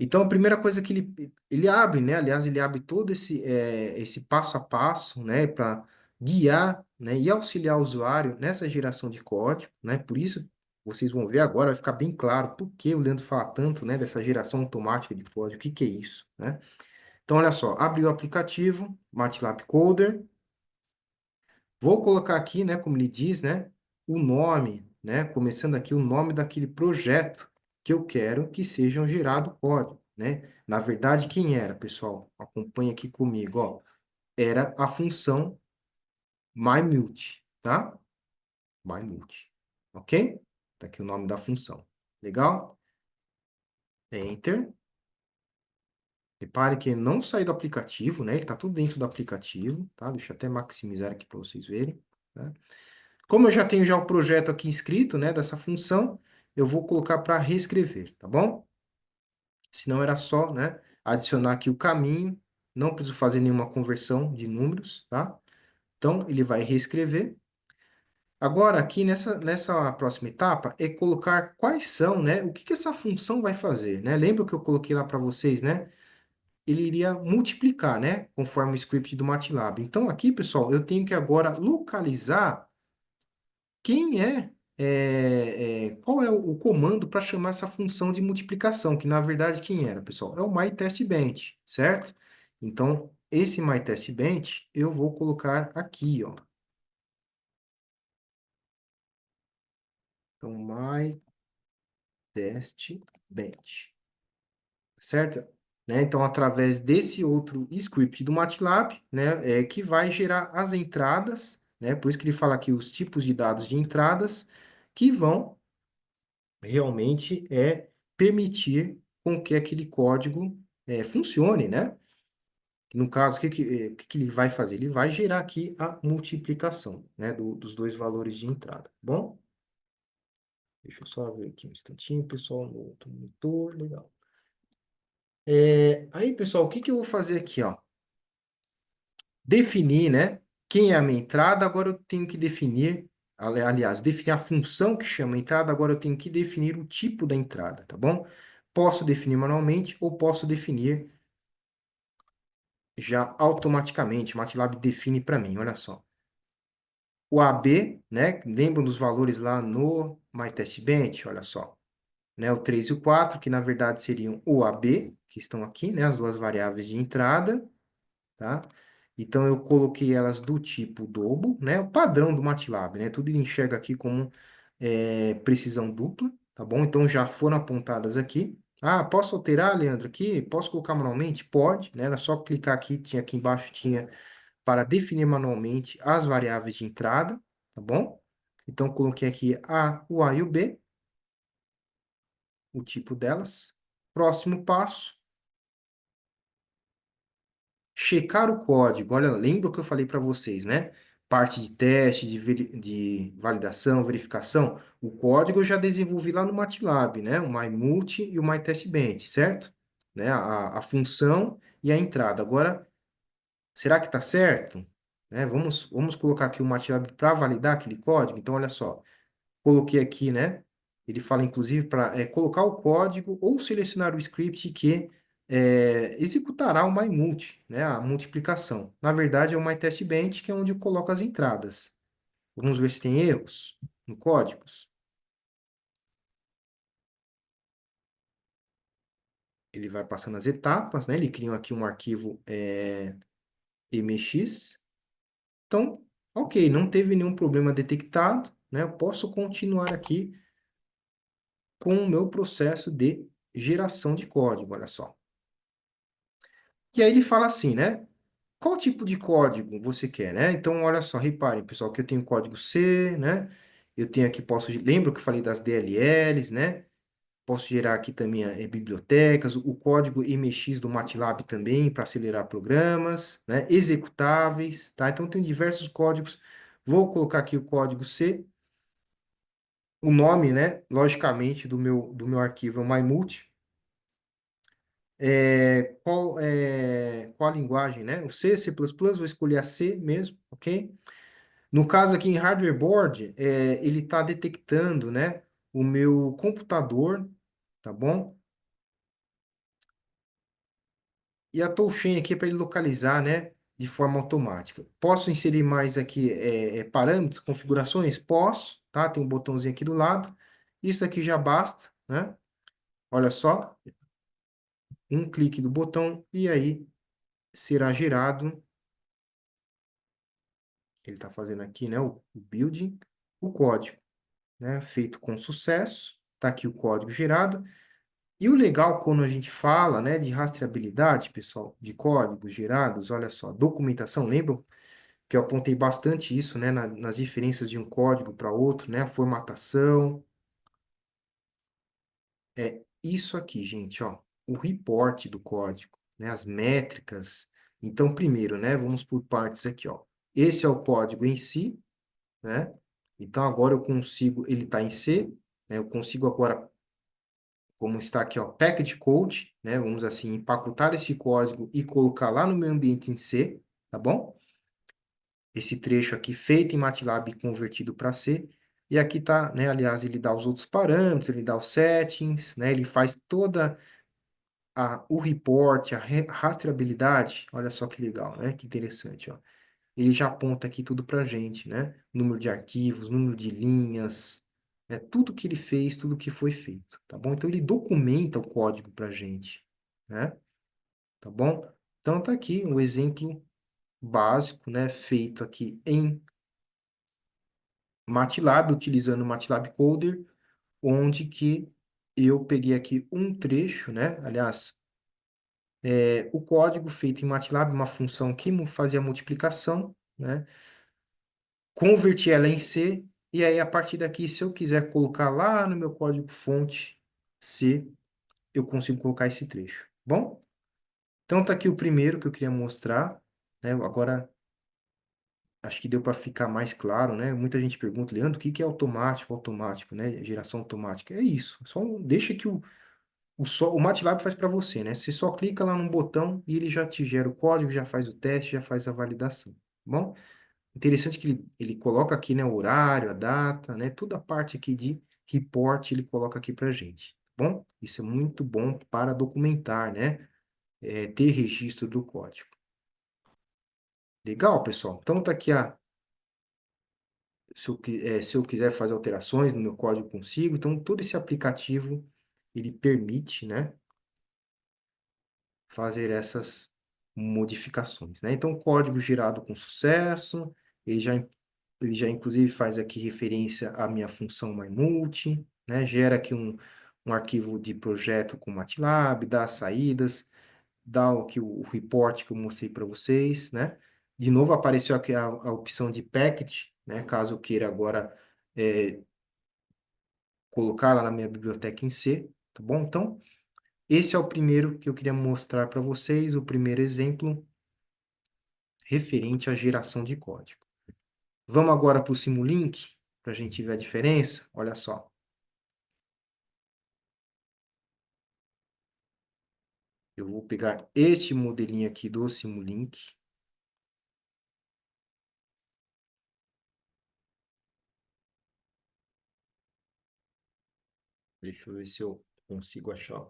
Então, a primeira coisa que ele abre, né? Aliás, ele abre todo esse passo a passo, né? Para guiar, né? E auxiliar o usuário nessa geração de código, né? Por isso, vocês vão ver agora, vai ficar bem claro por que o Leandro fala tanto, né? Dessa geração automática de código. O que que é isso, né? Então, olha só. Abre o aplicativo, MATLAB Coder. Vou colocar aqui, né? Como ele diz, né? O nome, né? Começando aqui o nome daquele projeto que eu quero que sejam gerado código, né? Na verdade, quem era, pessoal? Acompanha aqui comigo, ó. Era a função myMulti, tá? myMulti, ok? Tá aqui o nome da função. Legal? Enter. Repare que ele não saiu do aplicativo, né? Ele tá tudo dentro do aplicativo, tá? Deixa eu até maximizar aqui para vocês verem, tá? Como eu já tenho já o projeto aqui inscrito, né, dessa função, eu vou colocar para reescrever, tá bom? Senão era só, né, adicionar aqui o caminho, não preciso fazer nenhuma conversão de números, tá? Então, ele vai reescrever. Agora, aqui nessa próxima etapa, é colocar quais são, né, o que que essa função vai fazer, né? Lembra que eu coloquei lá para vocês, né? Ele iria multiplicar, né, conforme o script do MATLAB. Então, aqui, pessoal, eu tenho que agora localizar quem qual é o comando para chamar essa função de multiplicação, que na verdade quem era, pessoal? É o myTestBench, certo? Então, esse myTestBench eu vou colocar aqui, ó. Então, myTestBench, certo? Né? Então, através desse outro script do MATLAB, né, que vai gerar as entradas, né? Por isso que ele fala aqui os tipos de dados de entradas que vão realmente permitir com que aquele código funcione, né? No caso, o que que ele vai fazer? Ele vai gerar aqui a multiplicação, né, dos dois valores de entrada, tá bom? Deixa eu só ver aqui um instantinho, pessoal, no outro monitor, legal. Aí, pessoal, o que que eu vou fazer aqui, ó? Definir, né, quem é a minha entrada, agora eu tenho que definir, aliás, definir a função que chama entrada, agora eu tenho que definir o tipo da entrada, tá bom? Posso definir manualmente ou posso definir já automaticamente. O MATLAB define para mim, olha só. O AB, né? Lembram dos valores lá no MyTestBench? Olha só. Né? O 3 e o 4, que na verdade seriam o AB, que estão aqui, né? As duas variáveis de entrada, tá? Então, eu coloquei elas do tipo Double, né? O padrão do MATLAB, né? Tudo ele enxerga aqui como precisão dupla, tá bom? Então, já foram apontadas aqui. Ah, posso alterar, Leandro, aqui? Posso colocar manualmente? Pode, né? Era só clicar aqui, tinha aqui embaixo, tinha para definir manualmente as variáveis de entrada, tá bom? Então, coloquei aqui o A e o B, o tipo delas. Próximo passo, checar o código. Olha, lembra o que eu falei para vocês, né? Parte de teste, de validação, verificação. O código eu já desenvolvi lá no MATLAB, né? O MyMulti e o MyTestBench, certo? Né? A função e a entrada. Agora, será que está certo? Né? Vamos colocar aqui o MATLAB para validar aquele código. Então, olha só. Coloquei aqui, né? Ele fala, inclusive, para colocar o código ou selecionar o script que executará o MyMulti, né, a multiplicação. Na verdade, é o MyTestBench, que é onde eu coloco as entradas. Vamos ver se tem erros no códigos. Ele vai passando as etapas, né? Ele cria aqui um arquivo MX. Então, ok, não teve nenhum problema detectado, né? Eu posso continuar aqui com o meu processo de geração de código, olha só. E aí ele fala assim, né? Qual tipo de código você quer, né? Então, olha só, reparem, pessoal, que eu tenho código C, né? Eu tenho aqui, lembra que eu falei das DLLs, né? Posso gerar aqui também bibliotecas, o código MX do MATLAB também para acelerar programas, né? Executáveis, tá? Então, tem diversos códigos. Vou colocar aqui o código C. O nome, né? Logicamente, do meu arquivo é o MyMulti. Qual a linguagem, né? O C, C++, vou escolher a C mesmo, ok? No caso aqui em hardware board, ele está detectando, né, o meu computador, tá bom? E a toolchain aqui é para ele localizar, né, de forma automática. Posso inserir mais aqui parâmetros, configurações? Posso, tá? Tem um botãozinho aqui do lado. Isso aqui já basta, né? Olha só, um clique do botão e aí será gerado. Ele está fazendo aqui, né, o building, o código, né, feito com sucesso. Está aqui o código gerado. E o legal quando a gente fala, né, de rastreabilidade, pessoal, de códigos gerados, olha só, documentação, lembram que eu apontei bastante isso, né, nas diferenças de um código para outro, né, a formatação, é isso aqui, gente, ó, o report do código, né, as métricas. Então, primeiro, né, vamos por partes aqui, ó. Esse é o código em si, né? Então, agora eu consigo, ele está em C, né, eu consigo agora como está aqui, ó, package code, né? Vamos assim empacotar esse código e colocar lá no meu ambiente em C, tá bom? Esse trecho aqui feito em MATLAB e convertido para C. E aqui tá, né? Aliás, ele dá os outros parâmetros, ele dá os settings, né? Ele faz toda o report, rastreabilidade. Olha só que legal, né? Que interessante, ó. Ele já aponta aqui tudo para a gente, né? Número de arquivos, número de linhas, né? Tudo que ele fez, tudo que foi feito, tá bom? Então, ele documenta o código para a gente, né? Tá bom? Então, tá aqui um exemplo básico, né? Feito aqui em MATLAB, utilizando o MATLAB Coder, onde que eu peguei aqui um trecho, né? Aliás, o código feito em MATLAB, uma função que fazia a multiplicação, né? Converti ela em C, e aí a partir daqui, se eu quiser colocar lá no meu código-fonte C, eu consigo colocar esse trecho. Bom? Então tá aqui o primeiro que eu queria mostrar, né? Agora acho que deu para ficar mais claro, né? Muita gente pergunta, Leandro, o que que é automático, automático, né? Geração automática. É isso. Deixa que o MATLAB faz para você, né? Você só clica lá num botão e ele já te gera o código, já faz o teste, já faz a validação. Bom? Interessante que ele coloca aqui, né, o horário, a data, né, toda a parte aqui de report ele coloca aqui para gente. Tá bom? Isso é muito bom para documentar, né, ter registro do código. Legal, pessoal? Então tá aqui se eu quiser fazer alterações no meu código consigo, então todo esse aplicativo ele permite, né, fazer essas modificações, né? Então, código gerado com sucesso, ele já, ele já inclusive faz aqui referência à minha função myMulti, né? Gera aqui um arquivo de projeto com MATLAB, dá as saídas, dá aqui o report que eu mostrei para vocês, né? De novo apareceu aqui a opção de package, né? Caso eu queira agora colocar lá na minha biblioteca em C, tá bom? Então, esse é o primeiro que eu queria mostrar para vocês, o primeiro exemplo referente à geração de código. Vamos agora para o Simulink, para a gente ver a diferença. Olha só. Eu vou pegar este modelinho aqui do Simulink. Deixa eu ver se eu consigo achar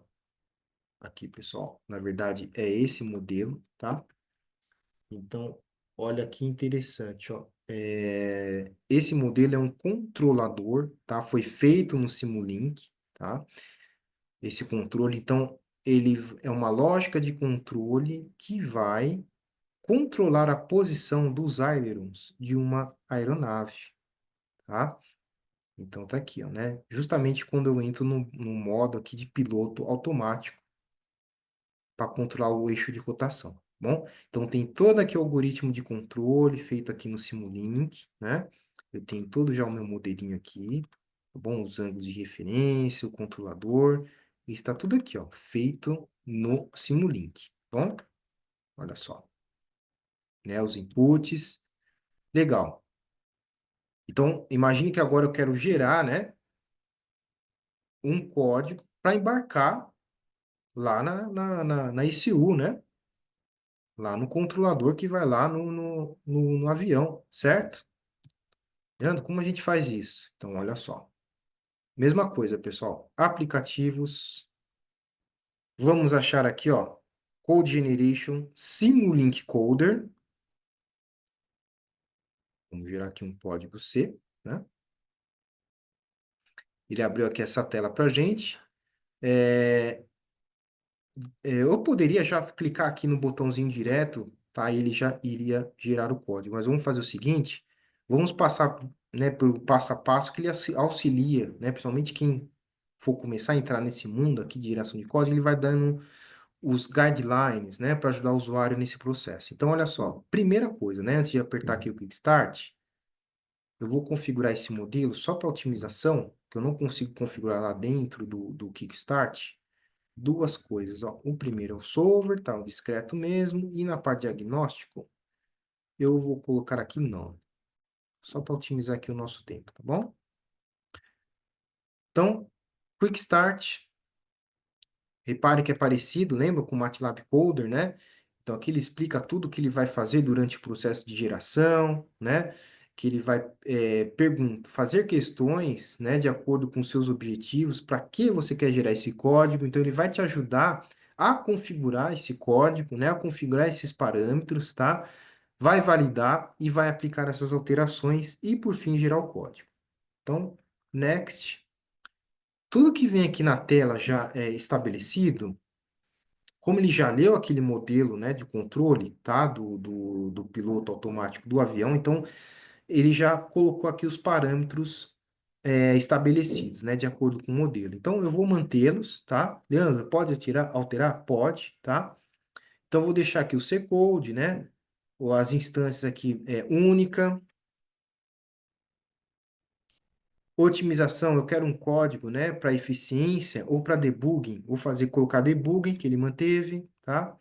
aqui, pessoal. Na verdade, é esse modelo, tá? Então, olha que interessante, ó. Esse modelo é um controlador, tá? Foi feito no Simulink, tá? Esse controle, então, ele é uma lógica de controle que vai controlar a posição dos ailerons de uma aeronave, tá? Então, tá aqui, ó, né? Justamente quando eu entro no modo aqui de piloto automático, para controlar o eixo de rotação, tá bom? Então, tem todo aqui o algoritmo de controle feito aqui no Simulink, né? Eu tenho todo já o meu modelinho aqui, tá bom? Os ângulos de referência, o controlador, e está tudo aqui, ó, feito no Simulink, tá bom? Olha só, né? Os inputs, legal. Então, imagine que agora eu quero gerar, né, um código para embarcar lá na ECU, né? Lá no controlador que vai lá no avião, certo? Leandro, como a gente faz isso? Então, olha só. Mesma coisa, pessoal. Aplicativos. Vamos achar aqui, ó, Code Generation Simulink Coder. Vamos gerar aqui um código C, né? Ele abriu aqui essa tela para a gente. É, eu poderia já clicar aqui no botãozinho direto, tá? E ele já iria gerar o código. Mas vamos fazer o seguinte, vamos passar, né, pelo passo a passo que ele auxilia, né? Principalmente quem for começar a entrar nesse mundo aqui de geração de código, ele vai dando os guidelines, né, para ajudar o usuário nesse processo. Então, olha só, primeira coisa, né, antes de apertar aqui o Quick Start, eu vou configurar esse modelo só para otimização, que eu não consigo configurar lá dentro do Kickstart, duas coisas, ó. O primeiro é o solver, tá? O discreto mesmo. E na parte de diagnóstico, eu vou colocar aqui não. Só para otimizar aqui o nosso tempo, tá bom? Então, Quick Start, repare que é parecido, lembra com o MATLAB Coder, né? Então, aqui ele explica tudo o que ele vai fazer durante o processo de geração, né? Que ele vai fazer questões, né, de acordo com seus objetivos, para que você quer gerar esse código. Então, ele vai te ajudar a configurar esse código, né, a configurar esses parâmetros, tá? Vai validar e vai aplicar essas alterações e, por fim, gerar o código. Então, next. Tudo que vem aqui na tela já é estabelecido, como ele já leu aquele modelo, né, de controle, tá, do piloto automático do avião, então ele já colocou aqui os parâmetros estabelecidos, né, de acordo com o modelo. Então eu vou mantê-los, tá? Leandro, pode alterar? Pode, tá? Então eu vou deixar aqui o C-code, né? Ou as instâncias aqui única. Otimização, eu quero um código, né, para eficiência ou para debugging. Vou colocar debugging, que ele manteve, tá?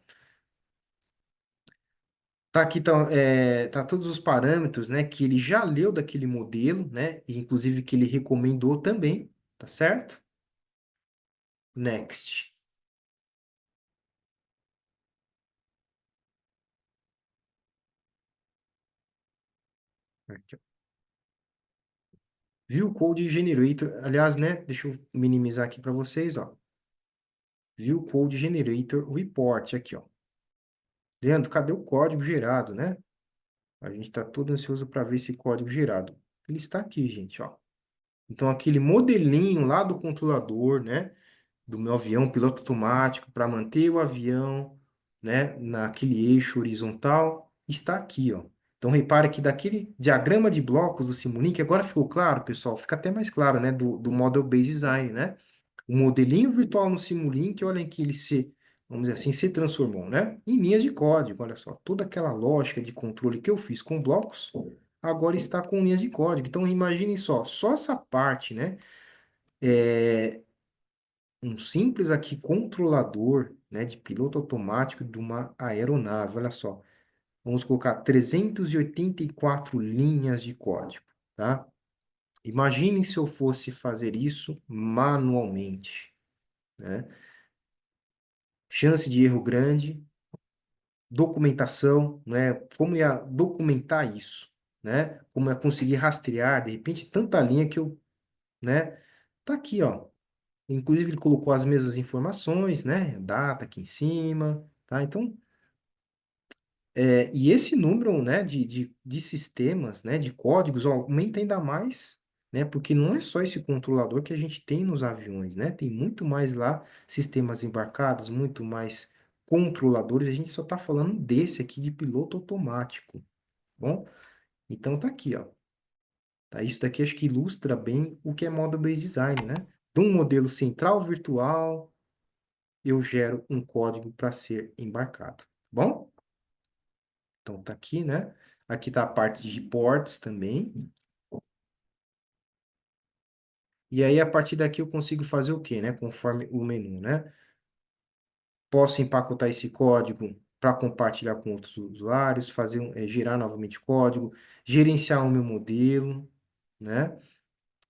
Tá aqui, tá todos os parâmetros, né, que ele já leu daquele modelo, né, e inclusive que ele recomendou também, tá certo? Next. Aqui, ó. View Code Generator, aliás, né, deixa eu minimizar aqui para vocês, ó. View Code Generator Report, aqui, ó. Leandro, cadê o código gerado, né? A gente está todo ansioso para ver esse código gerado. Ele está aqui, gente, ó. Então, aquele modelinho lá do controlador, né? Do meu avião, piloto automático, para manter o avião, né, naquele eixo horizontal, está aqui, ó. Então, repare que daquele diagrama de blocos do Simulink, agora ficou claro, pessoal, fica até mais claro, né, do Model Based Design, né? O modelinho virtual no Simulink, olha em que ele vamos dizer assim, se transformou, né, em linhas de código, olha só, toda aquela lógica de controle que eu fiz com blocos, agora está com linhas de código. Então, imaginem só essa parte, né, é, um simples aqui controlador, né, de piloto automático de uma aeronave. Olha só, vamos colocar 384 linhas de código, tá? Imagine se eu fosse fazer isso manualmente, né? Chance de erro grande, documentação, né? Como ia documentar isso, né? Como ia conseguir rastrear, de repente, tanta linha que eu, né? Tá aqui, ó. Inclusive, ele colocou as mesmas informações, né? Data aqui em cima, tá? Então, e esse número, né, de sistemas, né, de códigos, ó, aumenta ainda mais, né? Porque não é só esse controlador que a gente tem nos aviões, né? Tem muito mais lá, sistemas embarcados, muito mais controladores. A gente só está falando desse aqui de piloto automático, tá bom? Então, tá aqui, ó. Tá? Isso daqui acho que ilustra bem o que é model-based design, né? De um modelo central virtual, eu gero um código para ser embarcado, tá bom? Então tá aqui, né? Aqui tá a parte de ports também. E aí, a partir daqui, eu consigo fazer o quê, né? Conforme o menu, né? Posso empacotar esse código para compartilhar com outros usuários, gerar novamente código, gerenciar o meu modelo, né?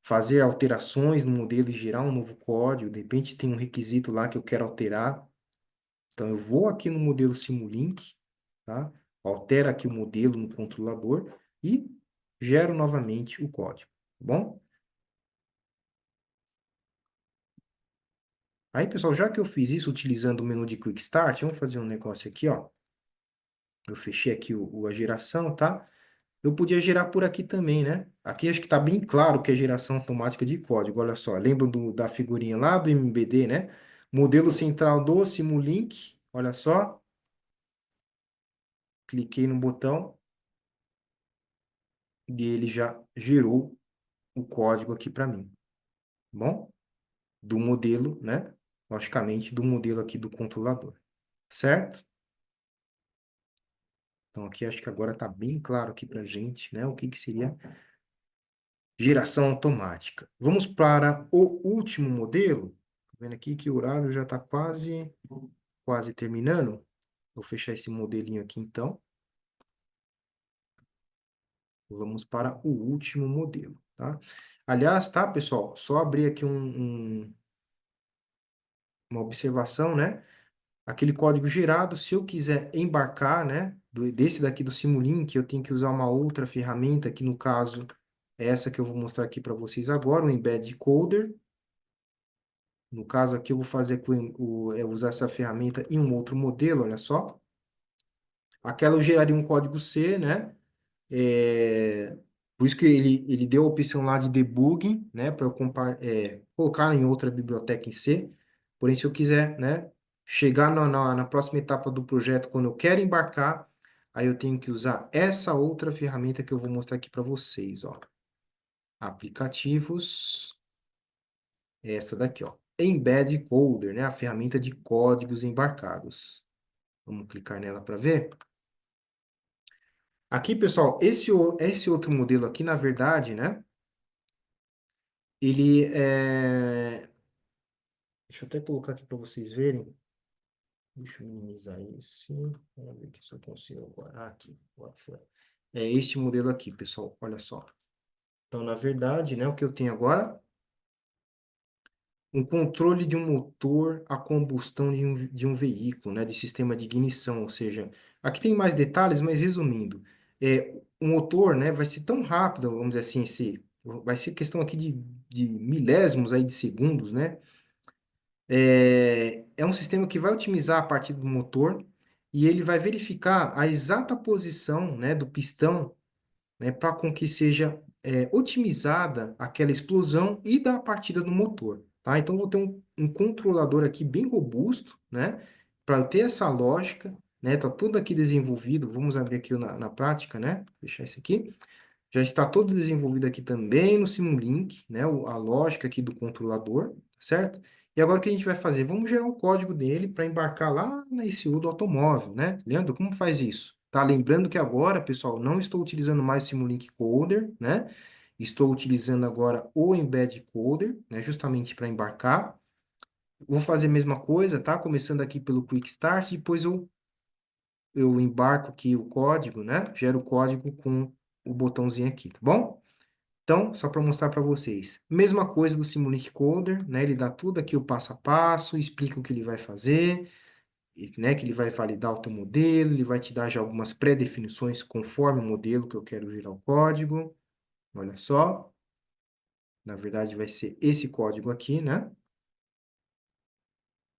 Fazer alterações no modelo e gerar um novo código. De repente, tem um requisito lá que eu quero alterar. Então, eu vou aqui no modelo Simulink, tá? Altero aqui o modelo no controlador e gero novamente o código, tá bom? Aí, pessoal, já que eu fiz isso utilizando o menu de Quick Start, vamos fazer um negócio aqui, ó. Eu fechei aqui a geração, tá? Eu podia gerar por aqui também, né? Aqui acho que está bem claro que é geração automática de código. Olha só, lembra da figurinha lá do MBD, né? Modelo central do Simulink, olha só. Cliquei no botão e ele já gerou o código aqui para mim, tá bom? Do modelo, né? Logicamente, do modelo aqui do controlador, certo? Então, aqui acho que agora está bem claro aqui para a gente, né? O que seria geração automática. Vamos para o último modelo. Tô vendo aqui que o horário já está quase terminando. Vou fechar esse modelinho aqui, então. Vamos para o último modelo, tá? Aliás, tá, pessoal? Só abrir aqui uma observação, né? Aquele código gerado, se eu quiser embarcar, né, desse daqui do Simulink, eu tenho que usar uma outra ferramenta, que no caso é essa que eu vou mostrar aqui para vocês agora, o Embed Coder. No caso aqui, eu vou fazer usar essa ferramenta em um outro modelo, olha só. Aquela eu geraria um código C, né? Por isso que ele deu a opção lá de debugging, né? Para eu colocar em outra biblioteca em C. Porém, se eu quiser, né? Chegar na próxima etapa do projeto, quando eu quero embarcar, aí eu tenho que usar essa outra ferramenta que eu vou mostrar aqui para vocês, ó. Aplicativos, essa daqui, ó. Embed Coder, né? A ferramenta de códigos embarcados. Vamos clicar nela para ver. Aqui, pessoal, esse outro modelo aqui, na verdade, né? Ele é... Deixa eu até colocar aqui para vocês verem. Deixa eu minimizar esse. Vamos ver aqui se eu consigo agora. Aqui. É este modelo aqui, pessoal. Olha só. Então, na verdade, né? O que eu tenho agora? Um controle de um motor a combustão de um veículo, né? De sistema de ignição. Ou seja, aqui tem mais detalhes, mas resumindo. O motor, né? Vai ser tão rápido, vamos dizer assim, vai ser questão aqui de milésimos aí de segundos, né? É um sistema que vai otimizar a parte do motor e ele vai verificar a exata posição, né, do pistão, né, para com que seja otimizada aquela explosão e da partida do motor, tá? Então, eu vou ter um controlador aqui bem robusto, né, para eu ter essa lógica, né, tá tudo aqui desenvolvido. Vamos abrir aqui na prática, né, fechar esse aqui. Já está todo desenvolvido aqui também no Simulink, né? A lógica aqui do controlador, certo? E agora o que a gente vai fazer? Vamos gerar um código dele para embarcar lá na ECU do automóvel, né? Leandro, como faz isso? Tá? Lembrando que agora, pessoal, não estou utilizando mais o Simulink Coder, né? Estou utilizando agora o Embed Coder, né? Justamente para embarcar. Vou fazer a mesma coisa, tá? Começando aqui pelo Quick Start, depois eu embarco aqui o código, né? Gero o código com o botãozinho aqui, tá bom? Então, só para mostrar para vocês. Mesma coisa do Simulink Coder, né? Ele dá tudo aqui o passo a passo, explica o que ele vai fazer, né? Que ele vai validar o teu modelo, ele vai te dar já algumas pré-definições conforme o modelo que eu quero gerar o código. Olha só. Na verdade, vai ser esse código aqui, né?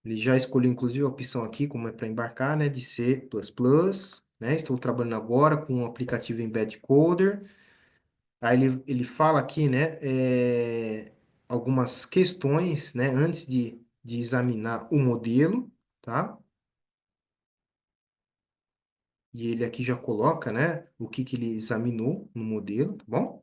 Ele já escolheu, inclusive, a opção aqui, como é para embarcar, né, de C++, né? Estou trabalhando agora com o aplicativo Embed Coder. Aí ele fala aqui, né, algumas questões, né, antes de examinar o modelo, tá? E ele aqui já coloca, né, o que que ele examinou no modelo, tá bom?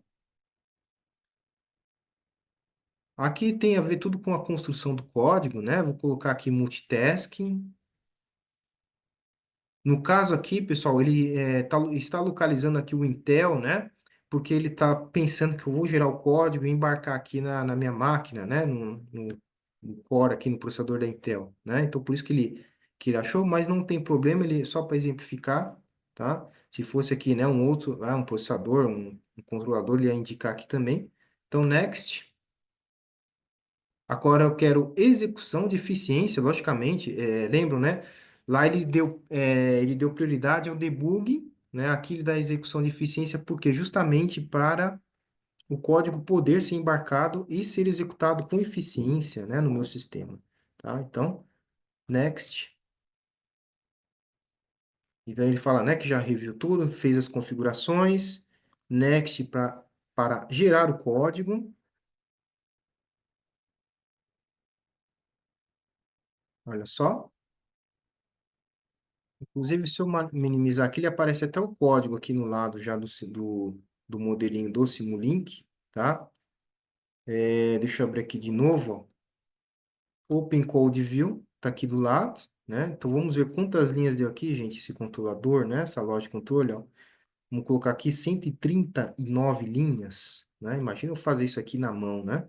Aqui tem a ver tudo com a construção do código, né? Vou colocar aqui multitasking. No caso aqui, pessoal, ele está localizando aqui o Intel, né? Porque ele está pensando que eu vou gerar o código e embarcar aqui na minha máquina, né? No Core, aqui no processador da Intel, né? Então, por isso que ele achou, mas não tem problema, ele só para exemplificar, tá? Se fosse aqui, né, um outro, um processador, um controlador, ele ia indicar aqui também. Então, next. Agora eu quero execução de eficiência, logicamente, lembram, né? Lá ele deu prioridade ao debug, né? Aqui ele dá execução de eficiência, porque justamente para o código poder ser embarcado e ser executado com eficiência, né? No meu sistema, tá? Então, next. Então ele fala, né, que já reviu tudo, fez as configurações, next para gerar o código, olha só. Inclusive, se eu minimizar aqui, ele aparece até o código aqui no lado já do modelinho do Simulink, tá? Deixa eu abrir aqui de novo, ó. Open Code View, tá aqui do lado, né? Então, vamos ver quantas linhas deu aqui, gente, esse controlador, né? Essa loja de controle, ó. Vamos colocar aqui 139 linhas, né? Imagina eu fazer isso aqui na mão, né?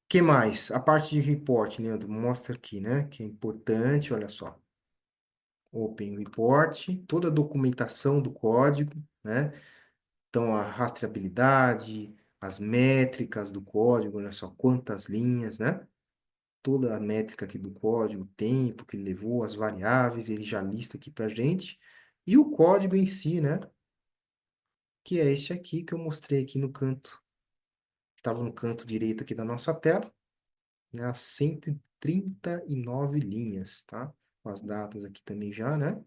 Que mais? A parte de report, Leandro, mostra aqui, né? Que é importante, olha só. Open Report, toda a documentação do código, né? Então, a rastreabilidade, as métricas do código, olha só quantas linhas, né? Toda a métrica aqui do código, o tempo que ele levou, as variáveis, ele já lista aqui pra gente. E o código em si, né? Que é este aqui que eu mostrei aqui no canto, que estava no canto direito aqui da nossa tela, né? As 139 linhas, tá? Com as datas aqui também já, né?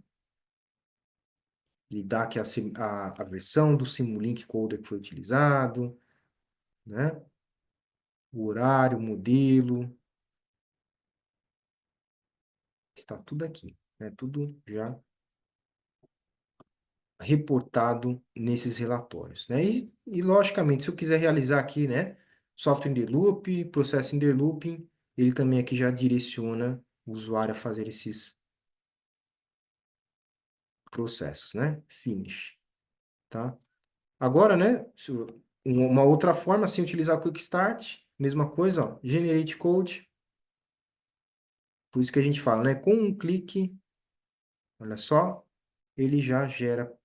Ele dá aqui a versão do Simulink Coder que foi utilizado, né? O horário, o modelo, está tudo aqui, né? Tudo já reportado nesses relatórios, né? Logicamente, se eu quiser realizar aqui, né? Software in the loop, processo in the looping, ele também aqui já direciona o usuário a fazer esses processos, né? Finish, tá? Agora, né? Uma outra forma, sem utilizar o Quick Start, mesma coisa, ó, Generate Code. Por isso que a gente fala, né? Com um clique, olha só, ele já gera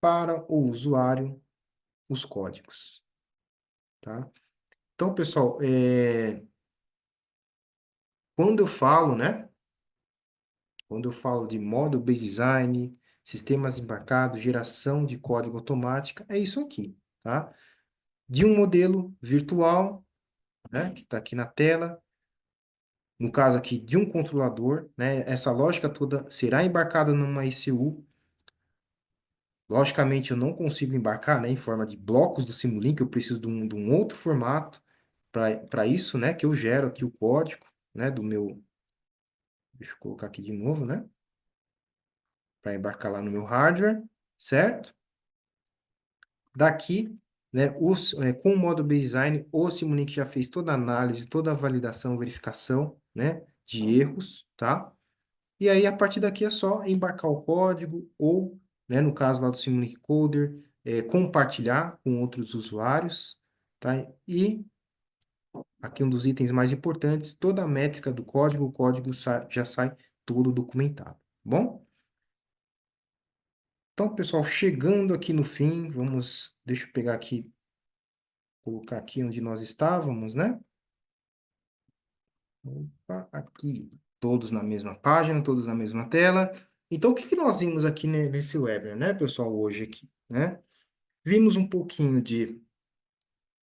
para o usuário os códigos, tá? Então, pessoal, quando eu falo, né? Quando eu falo de Model-Based Design, sistemas embarcados, geração de código automática, é isso aqui, tá? De um modelo virtual, né? Que está aqui na tela, no caso aqui de um controlador, né? Essa lógica toda será embarcada numa ECU. Logicamente, eu não consigo embarcar, né, em forma de blocos do Simulink, eu preciso de um outro formato para isso, né, que eu gero aqui o código, né, do meu. Deixa eu colocar aqui de novo, né, para embarcar lá no meu hardware, certo? Daqui, né, com o modo Design, o Simulink já fez toda a análise, toda a validação, verificação, né, de erros, tá? E aí, a partir daqui é só embarcar o código ou, né, no caso lá do Simulink Coder, compartilhar com outros usuários, tá? E aqui um dos itens mais importantes, toda a métrica do código, o código já sai todo documentado, tá bom? Então, pessoal, chegando aqui no fim, deixa eu pegar aqui, colocar aqui onde nós estávamos, né? Opa, aqui, todos na mesma página, todos na mesma tela. Então, o que que nós vimos aqui nesse webinar, né, pessoal, hoje aqui, né? Vimos um pouquinho de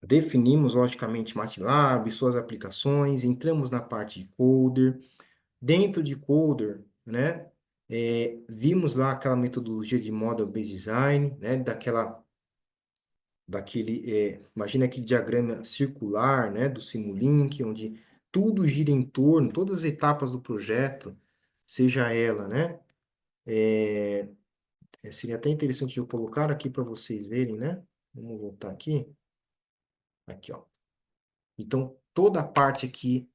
Definimos, logicamente, MATLAB, suas aplicações, entramos na parte de Coder. Dentro de Coder, né, vimos lá aquela metodologia de Model-Based Design, né, imagina aquele diagrama circular, né, do Simulink, onde tudo gira em torno, todas as etapas do projeto, seja ela, né, seria até interessante eu colocar aqui para vocês verem, né, vamos voltar aqui, ó. Então, toda a parte aqui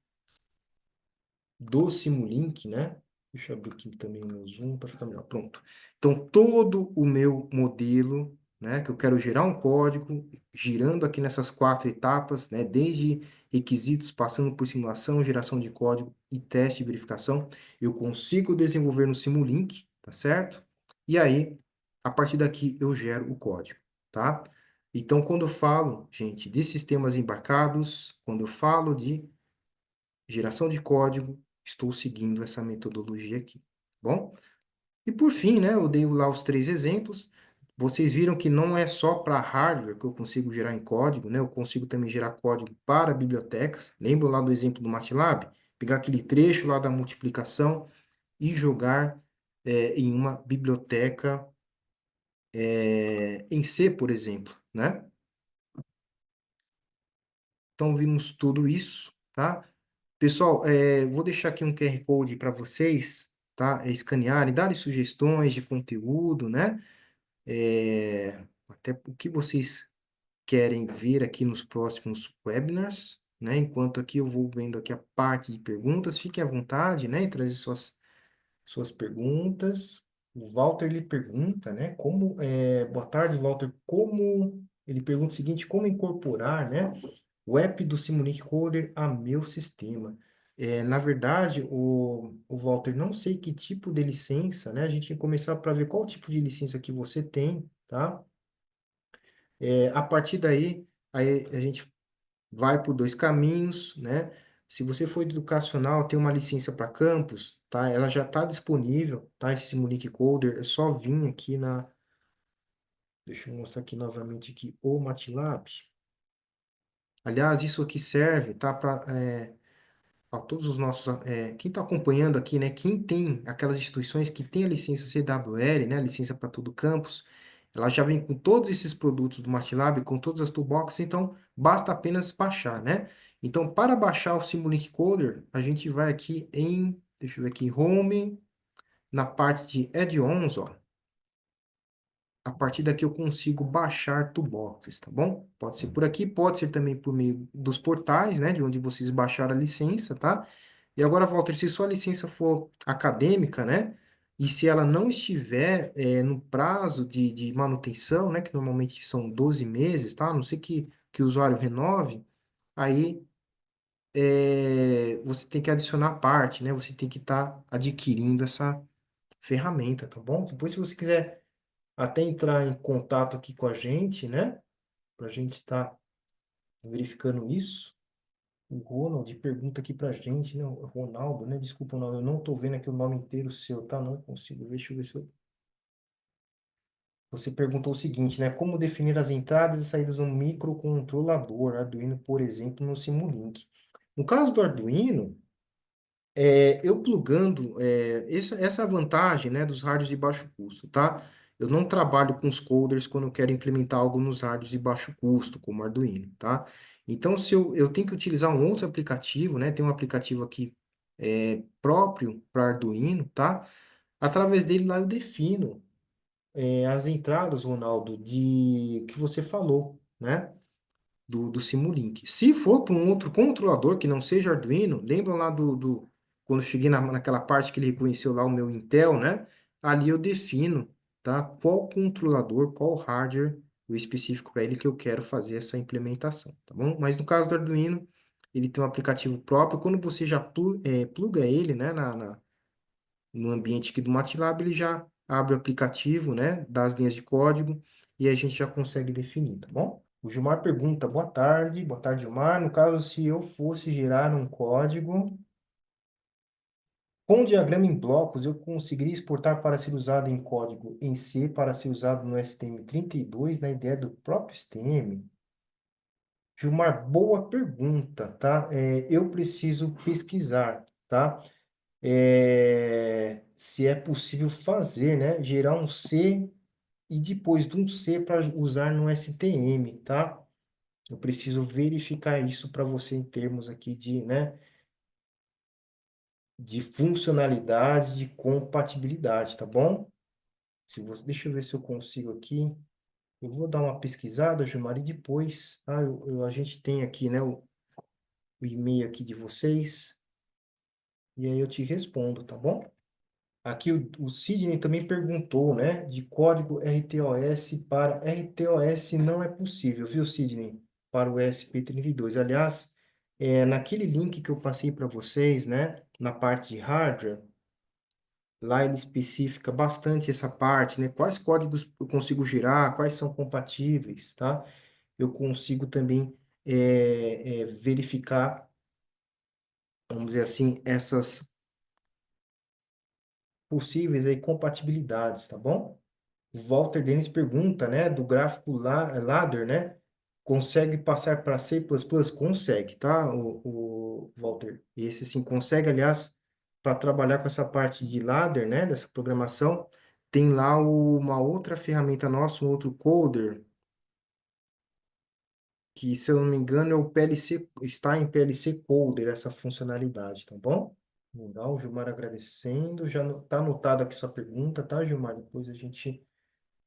do Simulink, né? Deixa eu abrir aqui também o meu Zoom para ficar melhor. Pronto. Então, todo o meu modelo, né, que eu quero gerar um código, girando aqui nessas quatro etapas, né, desde requisitos, passando por simulação, geração de código e teste e verificação, eu consigo desenvolver no Simulink, tá certo? E aí, a partir daqui, eu gero o código, tá? Então, quando eu falo, gente, de sistemas embarcados, quando eu falo de geração de código, estou seguindo essa metodologia aqui, tá bom? E por fim, né, eu dei lá os três exemplos. Vocês viram que não é só para hardware que eu consigo gerar em código, né? Eu consigo também gerar código para bibliotecas. Lembra lá do exemplo do MATLAB? Pegar aquele trecho lá da multiplicação e jogar em uma biblioteca em C, por exemplo, né? Então, vimos tudo isso, tá? Pessoal, vou deixar aqui um QR Code para vocês, tá? Escanearem, darem sugestões de conteúdo, né? Até o que vocês querem ver aqui nos próximos webinars, né? Enquanto aqui eu vou vendo aqui a parte de perguntas, fiquem à vontade, né? E trazer suas perguntas. O Walter, ele pergunta, né? Boa tarde, Walter. Ele pergunta o seguinte, como incorporar, né, o app do Simulink Coder a meu sistema? Na verdade, o Walter, não sei que tipo de licença, né? A gente tem que começar para ver qual tipo de licença que você tem, tá? A partir daí, aí a gente vai por dois caminhos, né? Se você for educacional, tem uma licença para campus, tá? Ela já está disponível, tá? Esse Simulink Coder, é só vir aqui deixa eu mostrar aqui novamente aqui o MATLAB. Aliás, isso aqui serve, tá? Para todos os nossos, quem está acompanhando aqui, né? Quem tem aquelas instituições que tem a licença CWL, né? A licença para todo campus, ela já vem com todos esses produtos do MATLAB, com todas as toolboxes, então basta apenas baixar, né? Então, para baixar o Simulink Coder, a gente vai aqui deixa eu ver aqui, Home, na parte de Add-ons, ó. A partir daqui eu consigo baixar toolboxes, tá bom? Pode ser por aqui, pode ser também por meio dos portais, né? De onde vocês baixaram a licença, tá? E agora, Walter, se sua licença for acadêmica, né? E se ela não estiver no prazo de manutenção, né? Que normalmente são 12 meses, tá? A não ser que o usuário renove, aí você tem que adicionar parte, né? Você tem que estar adquirindo essa ferramenta, tá bom? Depois, se você quiser até entrar em contato aqui com a gente, né? Para a gente estar verificando isso. O Ronald pergunta aqui para a gente, né? O Ronaldo, né? Desculpa, Ronaldo, eu não estou vendo aqui o nome inteiro seu, tá? Não consigo. Deixa eu ver se eu... Você perguntou o seguinte, né? Como definir as entradas e saídas do microcontrolador Arduino, por exemplo, no Simulink. No caso do Arduino, eu plugando essa vantagem, né, dos hardwares de baixo custo, tá? Eu não trabalho com os coders quando eu quero implementar algo nos hardwares de baixo custo, como Arduino, tá? Então, se eu tenho que utilizar um outro aplicativo, né? Tem um aplicativo aqui próprio para Arduino, tá? Através dele lá eu defino as entradas, Ronaldo, de que você falou, né? Do Simulink. Se for para um outro controlador que não seja Arduino, lembra lá quando eu cheguei naquela parte que ele reconheceu lá o meu Intel, né? Ali eu defino, tá? Qual controlador, qual hardware o específico para ele que eu quero fazer essa implementação, tá bom? Mas no caso do Arduino, ele tem um aplicativo próprio. Quando você já pluga ele, né, no ambiente aqui do MATLAB, ele já abre o aplicativo, né, das linhas de código e a gente já consegue definir, tá bom? O Gilmar pergunta, boa tarde, Gilmar. No caso, se eu fosse gerar um código com diagrama em blocos, eu conseguiria exportar para ser usado em código em C, para ser usado no STM32, na ideia do próprio STM? Gilmar, boa pergunta, tá? Eu preciso pesquisar, tá? Se é possível fazer, né? Gerar um C e depois de um C para usar no STM, tá? Eu preciso verificar isso para você em termos aqui de, né, de funcionalidade, de compatibilidade, tá bom? Se você, deixa eu ver se eu consigo aqui. Eu vou dar uma pesquisada, Gilmar, e depois, tá? A gente tem aqui, né, o e-mail aqui de vocês, e aí eu te respondo, tá bom? Aqui o Sidney também perguntou, né, de código RTOS para RTOS não é possível, viu, Sidney? Para o ESP32. Aliás, naquele link que eu passei para vocês, né, na parte de hardware, lá ele especifica bastante essa parte, né? Quais códigos eu consigo girar, quais são compatíveis, tá? Eu consigo também verificar, vamos dizer assim, essas possíveis aí compatibilidades, tá bom? O Walter Dennis pergunta, né, do gráfico ladder, né? Consegue passar para C++? Consegue, tá, o Walter? Esse sim consegue, aliás, para trabalhar com essa parte de ladder, né, dessa programação, tem lá uma outra ferramenta nossa, um outro coder, que, se eu não me engano, é o PLC, está em PLC Coder, essa funcionalidade, tá bom? Legal, Gilmar agradecendo. Já tá anotado aqui sua pergunta, tá, Gilmar? Depois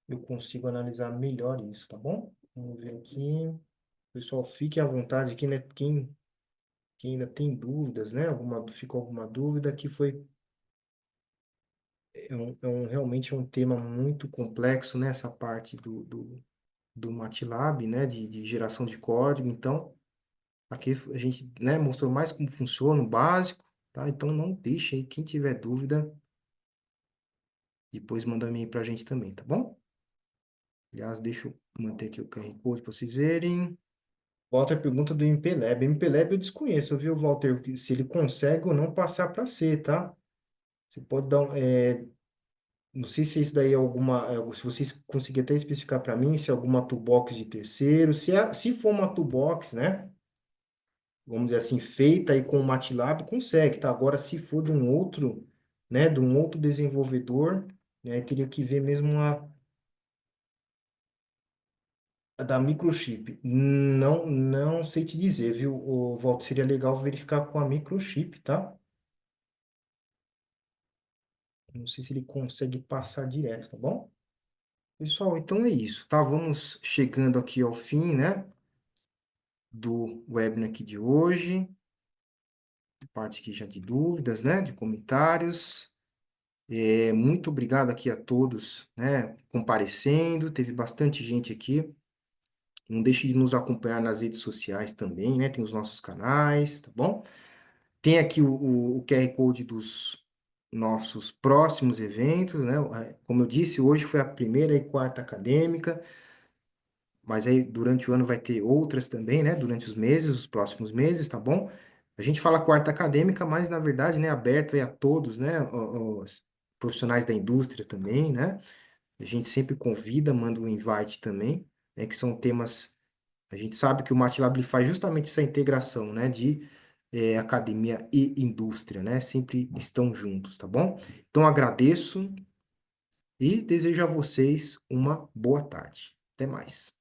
eu consigo analisar melhor isso, tá bom? Vamos ver aqui. Pessoal, fique à vontade aqui, né? Quem ainda tem dúvidas, né? Ficou alguma dúvida, que realmente é um tema muito complexo, né? Essa parte do MATLAB, né? De geração de código. Então, aqui a gente, né, mostrou mais como funciona o básico, tá? Então, não deixe aí, quem tiver dúvida, depois manda um e-mail pra gente também, tá bom? Aliás, deixa eu manter aqui o QR Code para vocês verem. Walter pergunta do MPLab. MPLab eu desconheço, viu, Walter? Se ele consegue ou não passar para C, tá? Você pode dar não sei se isso daí é se vocês conseguirem até especificar para mim, se é alguma toolbox de terceiro, se for uma toolbox, né? Vamos dizer assim, feita aí com o MATLAB, consegue, tá? Agora, se for de um outro, né, de um outro desenvolvedor, né, teria que ver mesmo a da microchip. Não sei te dizer, viu, Walter? Seria legal verificar com a microchip, tá? Não sei se ele consegue passar direto, tá bom? Pessoal, então é isso, tá? Vamos chegando aqui ao fim, né, do webinar aqui de hoje. Parte aqui já de dúvidas, né, de comentários. Muito obrigado aqui a todos, né, comparecendo. Teve bastante gente aqui. Não deixe de nos acompanhar nas redes sociais também, né? Tem os nossos canais, tá bom? Tem aqui o QR Code dos nossos próximos eventos, né? Como eu disse, hoje foi a primeira e quarta acadêmica, mas aí durante o ano vai ter outras também, né? Durante os meses, os próximos meses, tá bom? A gente fala quarta acadêmica, mas na verdade, né, aberto aí a todos, né? Os profissionais da indústria também, né? A gente sempre convida, manda um invite também, né? Que são temas. A gente sabe que o MATLAB ele faz justamente essa integração, né, de academia e indústria, né? Sempre estão juntos, tá bom? Então agradeço e desejo a vocês uma boa tarde. Até mais.